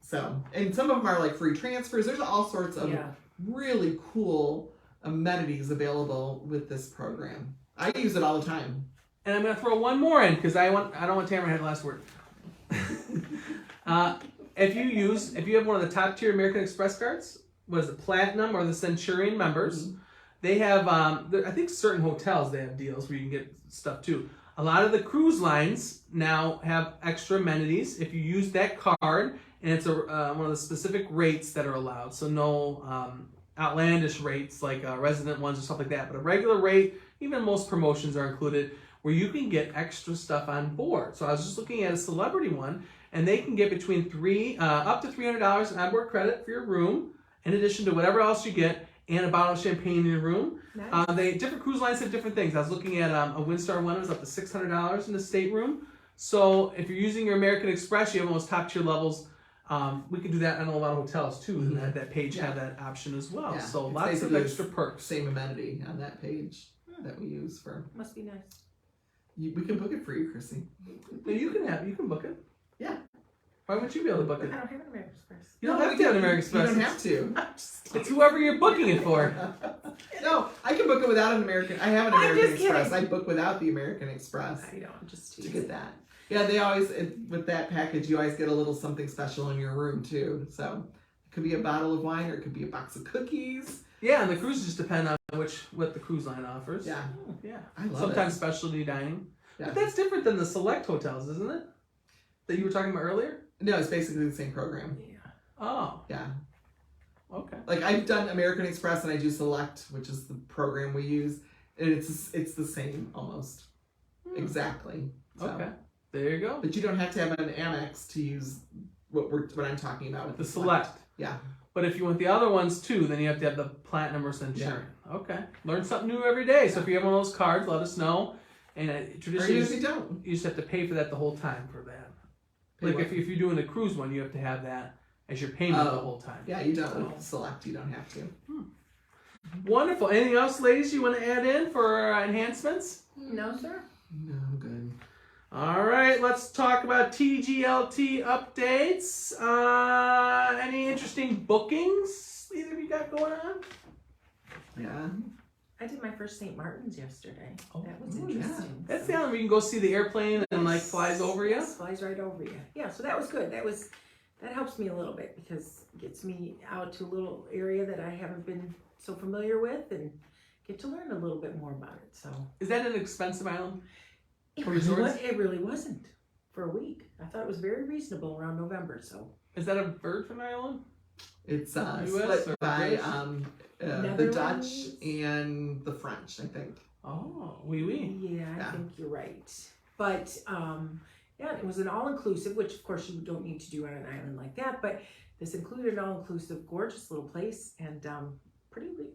So, and some of them are like free transfers. There's all sorts of really cool amenities available with this program. I use it all the time. And I'm going to throw one more in because I don't want Tamara to have the last word. If you have one of the top tier American Express cards, what is it, Platinum or the Centurion members, they have, I think certain hotels, they have deals where you can get stuff too. A lot of the cruise lines now have extra amenities if you use that card, and it's one of the specific rates that are allowed. So no outlandish rates like resident ones or stuff like that, but a regular rate, even most promotions are included, where you can get extra stuff on board. So I was just looking at a celebrity one, and they can get between up to $300 in onboard credit for your room, in addition to whatever else you get, and a bottle of champagne in your room. Nice. Different cruise lines have different things. I was looking at a Windstar one, it was up to $600 in the stateroom. So if you're using your American Express, you have almost top tier levels. We can do that on a lot of hotels too, and that page have that option as well. Yeah. So lots of extra perks. Same amenity on that page that we use for. Must be nice. We can book it for you, Chrissy. You can book it. Yeah. Why wouldn't you be able to book it? I don't have an American Express. You don't have to have an American Express. You don't have to. It's whoever you're booking it for. No, I can book it without an American. I have an American Express. I book without the American Express. I don't. I'm just to get that. Yeah, they always, with that package, you always get a little something special in your room too. So it could be a bottle of wine or it could be a box of cookies. Yeah, and the cruises just depend on what the cruise line offers. Yeah. Yeah. I love Sometimes it. specialty dining. Yeah. But that's different than the select hotels, isn't it? That you were talking about earlier? No, it's basically the same program. Yeah. Oh, Yeah. okay. Like I've done American Express and I do Select, which is the program we use, and it's the same almost. Exactly. So. Okay. There you go. But you don't have to have an Amex to use what I'm talking about with The select. Yeah. But if you want the other ones too, then you have to have the platinum or centurion. Okay. Learn something new every day. So if you have one of those cards, let us know. And Or traditionally, even if you don't. you just have to pay for that the whole time for that. Pay Like what? if you're doing the cruise one, you have to have that as your payment the Oh. whole time. Yeah, you don't. With Select, you don't have to. Wonderful. Anything else, ladies, you want to add in for enhancements? No, sir. No, I'm good. All right, let's talk about TGLT updates. Any interesting bookings either of you got going on? Yeah. I did my first St. Martin's yesterday. Oh, That was yeah. interesting. That's the one where you can go see the airplane and like flies over you. Yes, flies right over you. Yeah, so that was good. That helps me a little bit because it gets me out to a little area that I haven't been so familiar with and get to learn a little bit more about it. So Is that an expensive island? it For really, resorts? it really wasn't for a week. I thought it was very reasonable around November. So Is that a Virgin Island? It's US split or by British? the Dutch Netherlands? and the French, I think. Oh, oui, oui. yeah, I Yeah. think you're right. But yeah, it was an all-inclusive, which of course you don't need to do on an island like that. But this included an all-inclusive, gorgeous little place and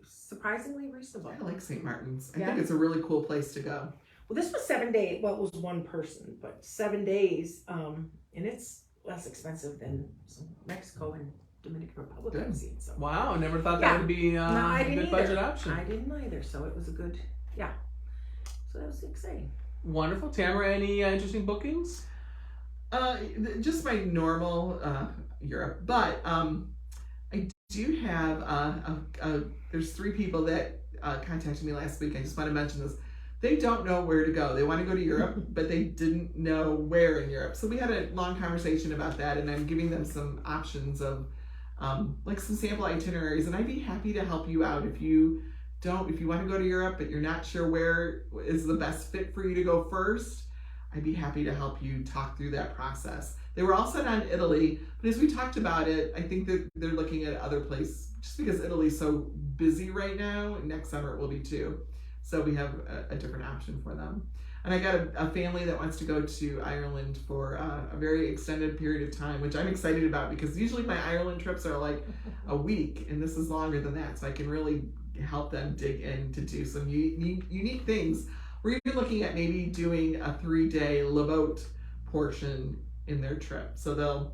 surprisingly reasonable. I like St. Martin's. I Yeah. think it's a really cool place to go. Well, this was 7 days. Well, it was one person, but 7 days, and it's less expensive than some Mexico and Dominican Republic Good. I've seen. So Wow, never thought Yeah. that would be No, I a didn't good either. budget option. I didn't either, so it was a good, yeah. So that was exciting. Wonderful. Tamara, any interesting bookings? Just my normal Europe, but I do have there's 3 people that contacted me last week. I just want to mention this. They don't know where to go. They want to go to Europe, but they didn't know where in Europe. So we had a long conversation about that, and I'm giving them some options of like some sample itineraries, and I'd be happy to help you out if you want to go to Europe, but you're not sure where is the best fit for you to go first. I'd be happy to help you talk through that process. They were all set on Italy, but as we talked about it, I think that they're looking at other places just because Italy's so busy right now. Next summer it will be too. So we have a different option for them. And I got a family that wants to go to Ireland for a very extended period of time, which I'm excited about because usually my Ireland trips are like a week, and this is longer than that. So I can really help them dig in to do some unique things. We're even looking at maybe doing a 3-day La Boat portion in their trip. So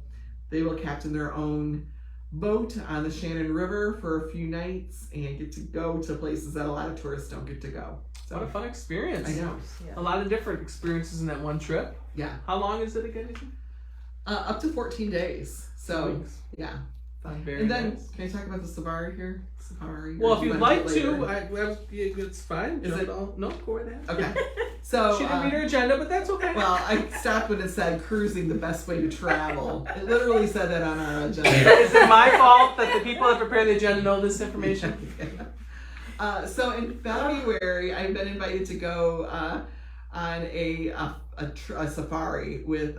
they will captain their own boat on the Shannon River for a few nights and get to go to places that a lot of tourists don't get to go. So What a fun experience. I know. Yeah. A lot of different experiences in that one trip. Yeah. How long is it again? Up to 14 days. So Weeks. yeah. Very And then nice. can I talk about the Safari here? Safari. Well, Or if do you you'd wanna like do it to, later? it's fine. Is Jump it- all- No, go right ahead. Okay. So She didn't read her agenda, but that's okay. well, I stopped when it said cruising the best way to travel. It literally said that on our agenda. Is it my fault that the people that prepare the agenda know this information? So in February, I've been invited to go on a safari with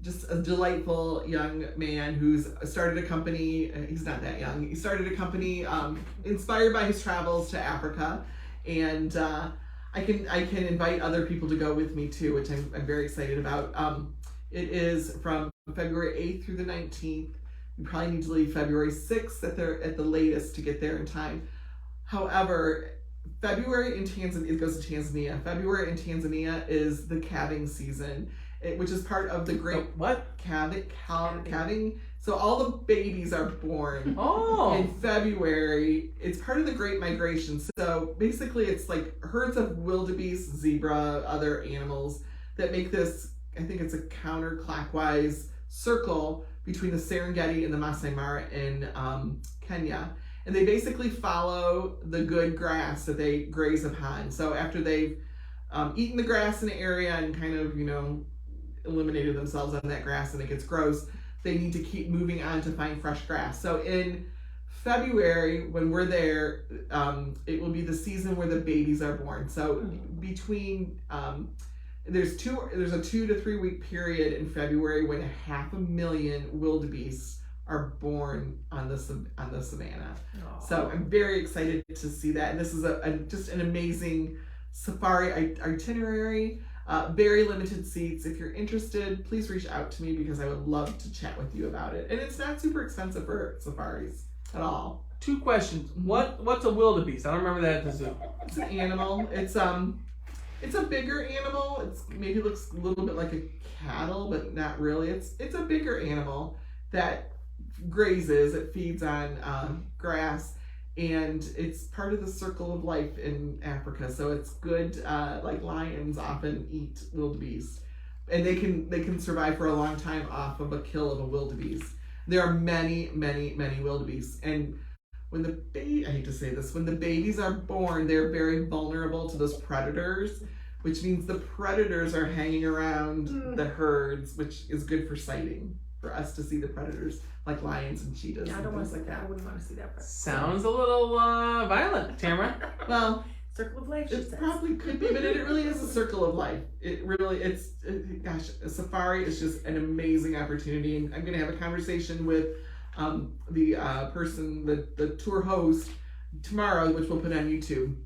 just a delightful young man who's started a company. He's not that young. He started a company inspired by his travels to Africa, and I can invite other people to go with me too, which I'm very excited about. It is from February 8th through the 19th. You probably need to leave February 6th at the latest to get there in time. However, February in Tanzania, it goes to Tanzania. February in Tanzania is the calving season, which is part of the great What? calving. So all the babies are born Oh. in February. It's part of the Great Migration. So basically it's like herds of wildebeest, zebra, other animals that make this, I think it's a counterclockwise circle between the Serengeti and the Masai Mara in Kenya. And they basically follow the good grass that they graze upon. So after they've eaten the grass in an area and kind of, eliminated themselves on that grass and it gets gross, they need to keep moving on to find fresh grass. So in February, when we're there, it will be the season where the babies are born. So between there's a 2 to 3 week period in February when 500,000 wildebeest are born on the savannah. Aww. So I'm very excited to see that. And this is just an amazing safari itinerary. Very limited seats. If you're interested, please reach out to me because I would love to chat with you about it. And it's not super expensive for safaris at all. 2 questions. What's a wildebeest? I don't remember that at the zoo. It's an animal. It's a bigger animal. It's maybe looks a little bit like a cattle, but not really. It's a bigger animal that grazes. It feeds on grass, and it's part of the circle of life in Africa. So it's good. Like lions often eat wildebeest, and they can survive for a long time off of a kill of a wildebeest. There are many wildebeest, and when I hate to say this, when the babies are born, they're very vulnerable to those predators, which means the predators are hanging around the herds, which is good for sighting, for us to see the predators, like lions and cheetahs. Yeah, I and don't want to things see that. I wouldn't want to see that. Sounds a little violent, Tamara. Well, Circle of life, she it says. probably could be, but it really is a circle of life. Gosh, a safari is just an amazing opportunity. And I'm going to have a conversation with the tour host tomorrow, which we'll put on YouTube.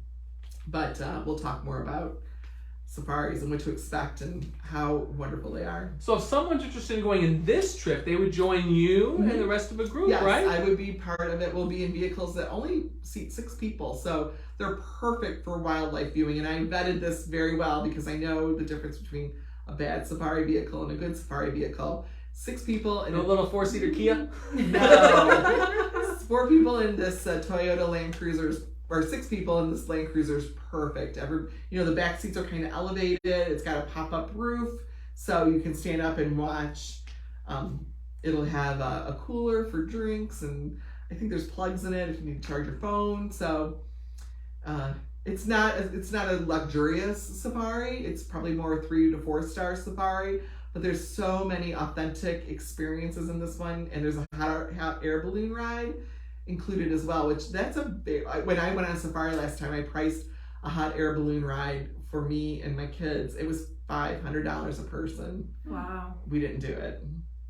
But we'll talk more about safaris and what to expect and how wonderful they are. So if someone's interested in going in this trip, they would join you and the rest of a group, Yes, right? I would be part of it. We'll be in vehicles that only seat 6 people. So they're perfect for wildlife viewing. And I vetted this very well because I know the difference between a bad safari vehicle and a good safari vehicle. 6 people in a little 4-seater Kia? No. 4 people in this Toyota Land Cruiser, or 6 people in this Land Cruiser is perfect. The back seats are kind of elevated. It's got a pop-up roof, so you can stand up and watch. It'll have a cooler for drinks, and I think there's plugs in it if you need to charge your phone. So it's not a luxurious safari. It's probably more a 3 to 4 star safari. But there's so many authentic experiences in this one, and there's a hot air balloon ride included as well, which that's a big. When I went on safari last time, I priced a hot air balloon ride for me and my kids. It was $500 a person. Wow. We didn't do it,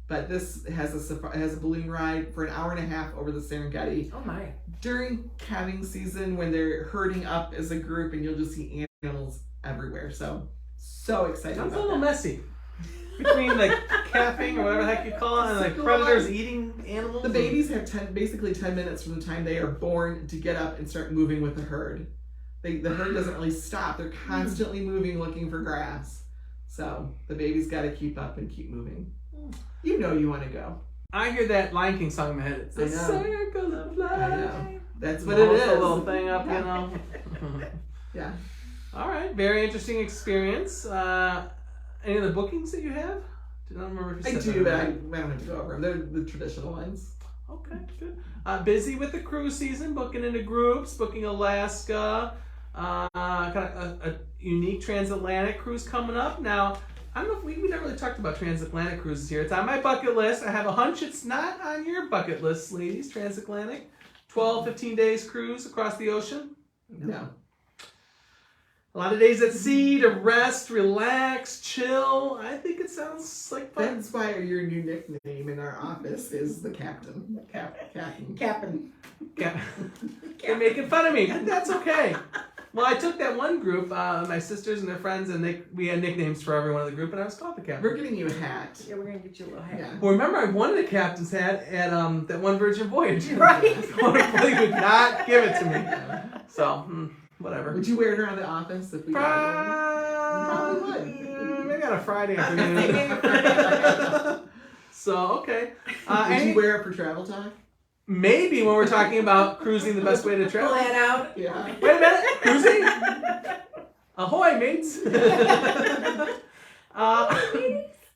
but this has a balloon ride for an hour and a half over the Serengeti. Oh my! During calving season, when they're herding up as a group, and you'll just see animals everywhere. So excited! Sounds a about little that. messy. Between like calving or whatever the heck you call it, and like predators eating animals. The babies have basically 10 minutes from the time they are born to get up and start moving with the herd. The herd doesn't really stop. They're constantly moving, looking for grass. So the baby's got to keep up and keep moving. You know you want to go. I hear that Lion King song in my head. It's I a know. circle of life. I know. That's what it is. A little thing up, Yeah. you know. Yeah. All right, very interesting experience. Any other bookings that you have? I don't remember if you I said do, that. but I don't have to go over them. They're the traditional ones. Okay, good. Busy with the cruise season, booking into groups, booking Alaska, kind of a unique transatlantic cruise coming up. Now, I don't know if we never really talked about transatlantic cruises here. It's on my bucket list. I have a hunch it's not on your bucket list, ladies. Transatlantic, 12, 15 days cruise across the ocean. No. A lot of days at sea to rest, relax, chill. I think it sounds like fun. That's why your new nickname in our office is the captain. Captain. Captain. Yeah. They're making fun of me. That's okay. Well, I took that one group, my sisters and their friends, and we had nicknames for everyone in the group, and I was called the captain. We're getting you a hat. Yeah, we're gonna get you a little hat. Yeah. Well, remember, I wanted a captain's hat at that one Virgin Voyage. Right. They would not give it to me. So, whatever. Would you wear it around the office if we got one? Probably would. Maybe on a Friday afternoon. So, okay. Would you wear it for travel talk? Maybe when we're talking about cruising the best way to Pull travel. that out. Yeah. Wait a minute, cruising? Ahoy, mates!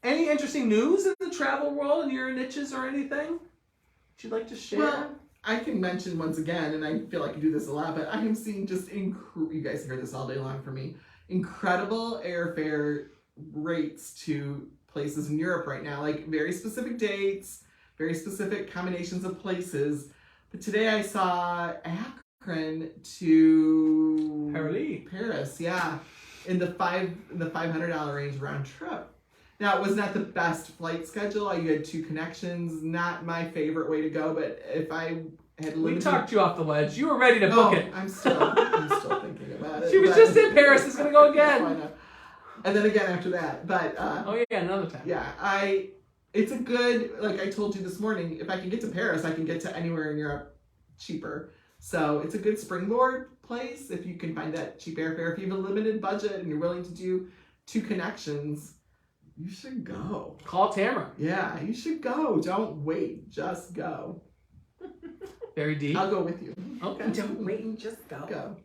Any interesting news in the travel world in your niches or anything that you'd like to share? Well, I can mention once again, and I feel like I do this a lot, but I am seeing just you guys hear this all day long from me, incredible airfare rates to places in Europe right now, like very specific dates, very specific combinations of places. But today I saw Akron to Paris, yeah, in the $500 range round trip. Now, it was not the best flight schedule. You had 2 connections. Not my favorite way to go, but if I had limited... We talked you off the ledge. You were ready to book it. I'm still thinking about it. She was just in Paris. It's going to go again. I know. And then again after that. But oh, yeah, another time. Yeah, it's a good, like I told you this morning, if I can get to Paris, I can get to anywhere in Europe cheaper. So it's a good springboard place if you can find that cheap airfare. If you have a limited budget and you're willing to do 2 connections, you should go. Call Tamara. Yeah, you should go. Don't wait. Just go. Very deep. I'll go with you. Okay. Don't wait, just go.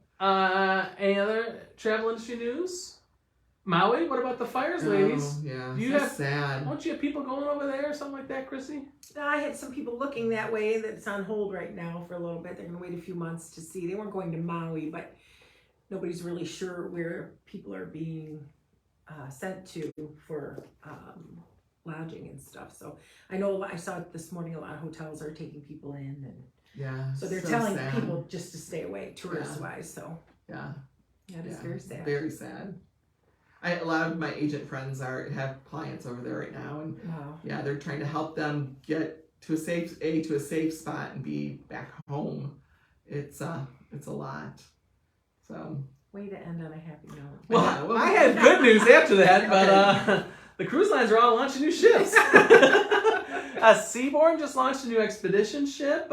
Any other travel industry news? Maui? What about the fires, ladies? Yeah. Do you have sad? Don't you have people going over there or something like that, Chrissy? I had some people looking that way. That's on hold right now for a little bit. They're going to wait a few months to see. They weren't going to Maui, but nobody's really sure where people are being sent to for lodging and stuff. So I know I saw it this morning. A lot of hotels are taking people in, and yeah. so they're telling people just to stay away, tourist wise. So yeah, that is very sad. Very sad. A lot of my agent friends have clients over there right now, and yeah, they're trying to help them get to a safe spot and be back home. It's a lot. So way to end on a happy note. Well, I had good news after that, but the cruise lines are all launching new ships. Seabourn just launched a new expedition ship.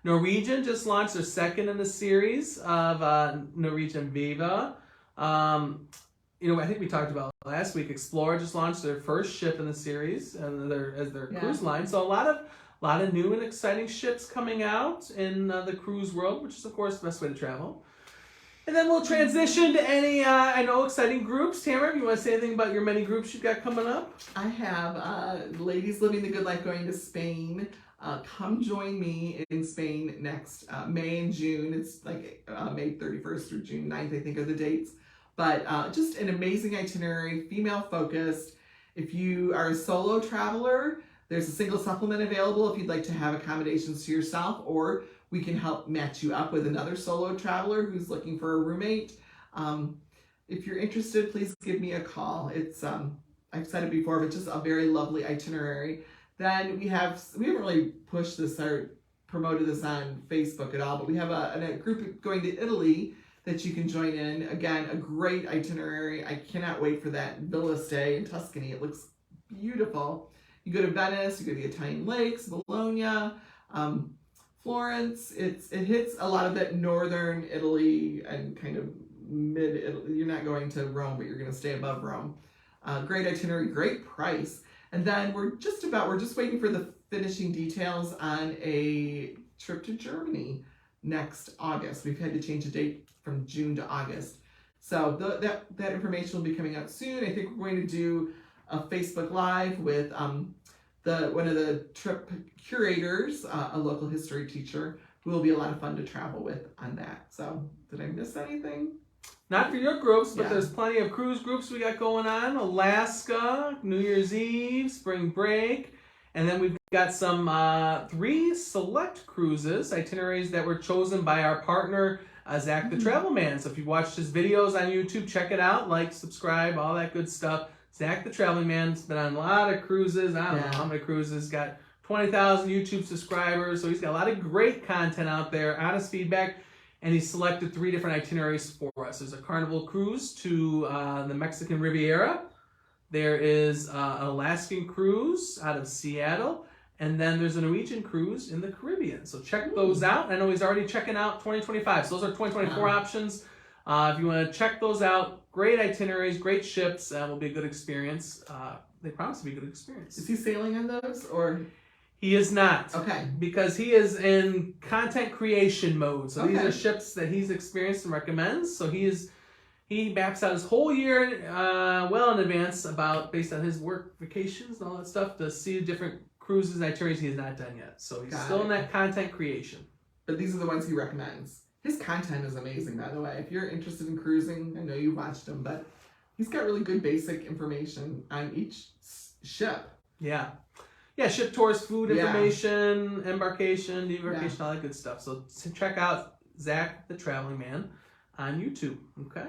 Norwegian just launched their second in the series of Norwegian Viva. I think we talked about last week. Explorer just launched their first ship in the series and as their cruise line. So a lot of new and exciting ships coming out in the cruise world, which is of course the best way to travel. And then we'll transition to any exciting groups. Tamara, you want to say anything about your many groups you've got coming up? I have Ladies Living the Good Life going to Spain. Come join me in Spain next May and June. It's like May 31st through June 9th, I think are the dates. But just an amazing itinerary, female focused. If you are a solo traveler, there's a single supplement available if you'd like to have accommodations to yourself, or we can help match you up with another solo traveler who's looking for a roommate. If you're interested, please give me a call. It's I've said it before, but just a very lovely itinerary. Then we haven't really pushed this or promoted this on Facebook at all, but we have a group going to Italy that you can join in. Again, a great itinerary. I cannot wait for that villa stay in Tuscany. It looks beautiful. You go to Venice, you go to the Italian lakes, Bologna, Florence. It hits a lot of that northern Italy and kind of mid-Italy. You're not going to Rome, but you're going to stay above Rome. Great itinerary, great price. And then we're just waiting for the finishing details on a trip to Germany next August. We've had to change the date from June to August. So that information will be coming out soon. I think we're going to do a Facebook Live with one of the trip curators, a local history teacher, who will be a lot of fun to travel with on that. So did I miss anything? Not for your groups, but there's plenty of cruise groups we got going on. Alaska, New Year's Eve, spring break. And then we've got some 3 select cruises, itineraries that were chosen by our partner, Zach the Travel Man. So if you've watched his videos on YouTube, check it out. Like, subscribe, all that good stuff. Zach the Traveling Man's been on a lot of cruises. I don't know how many cruises. Got 20,000 YouTube subscribers. So he's got a lot of great content out there, honest feedback. And he selected 3 different itineraries for us. There's a Carnival cruise to the Mexican Riviera. There is an Alaskan cruise out of Seattle. And then there's a Norwegian cruise in the Caribbean. So check those out. I know he's already checking out 2025. So those are 2024 options. If you want to check those out, great itineraries, great ships. Will be a good experience. They promise to be a good experience. Is he sailing on those, or? He is not. Okay. Because he is in content creation mode. So these are ships that he's experienced and recommends. So he maps out his whole year well in advance based on his work vacations and all that stuff to see different cruises and itineraries he has not done yet. So he's still in that content creation. But these are the ones he recommends. His content is amazing, by the way. If you're interested in cruising, I know you watched him, but He's got really good basic information on each ship. Yeah. Yeah, ship tours, food Yeah. information, embarkation, debarkation, all that good stuff. So check out Zach the Traveling Man on YouTube. Okay.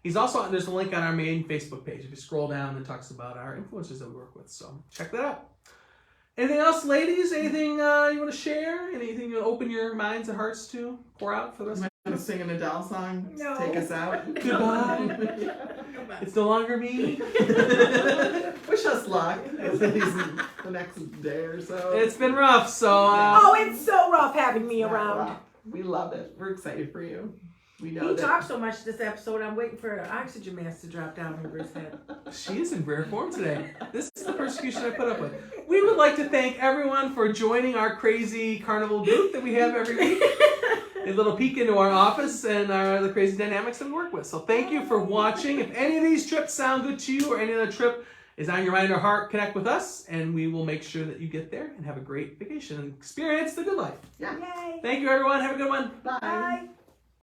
He's also, there's a link on our main Facebook page. If you scroll down, it talks about our influencers that we work with. So check that out. Anything else, ladies? Anything you want to share? Anything you want to open your minds and hearts to? Pour out for the rest Am I going to sing an Adele song? No. Take us out? Goodbye. It's no longer me. Wish us luck the next day or so. It's been rough, so. Oh, it's so rough having me Not around. rough. We love it. We're excited for you. We know He that. talked so much this episode, I'm waiting for an oxygen mask to drop down over his head. She is in rare form today. This is the persecution I put up with. We would like to thank everyone for joining our crazy carnival group that we have every week. A little peek into our office and the crazy dynamics that we work with. So thank you for watching. If any of these trips sound good to you or any other trip is on your mind or heart, connect with us and we will make sure that you get there and have a great vacation and experience the good life. Yeah. Yay. Thank you, everyone. Have a good one. Bye. Bye.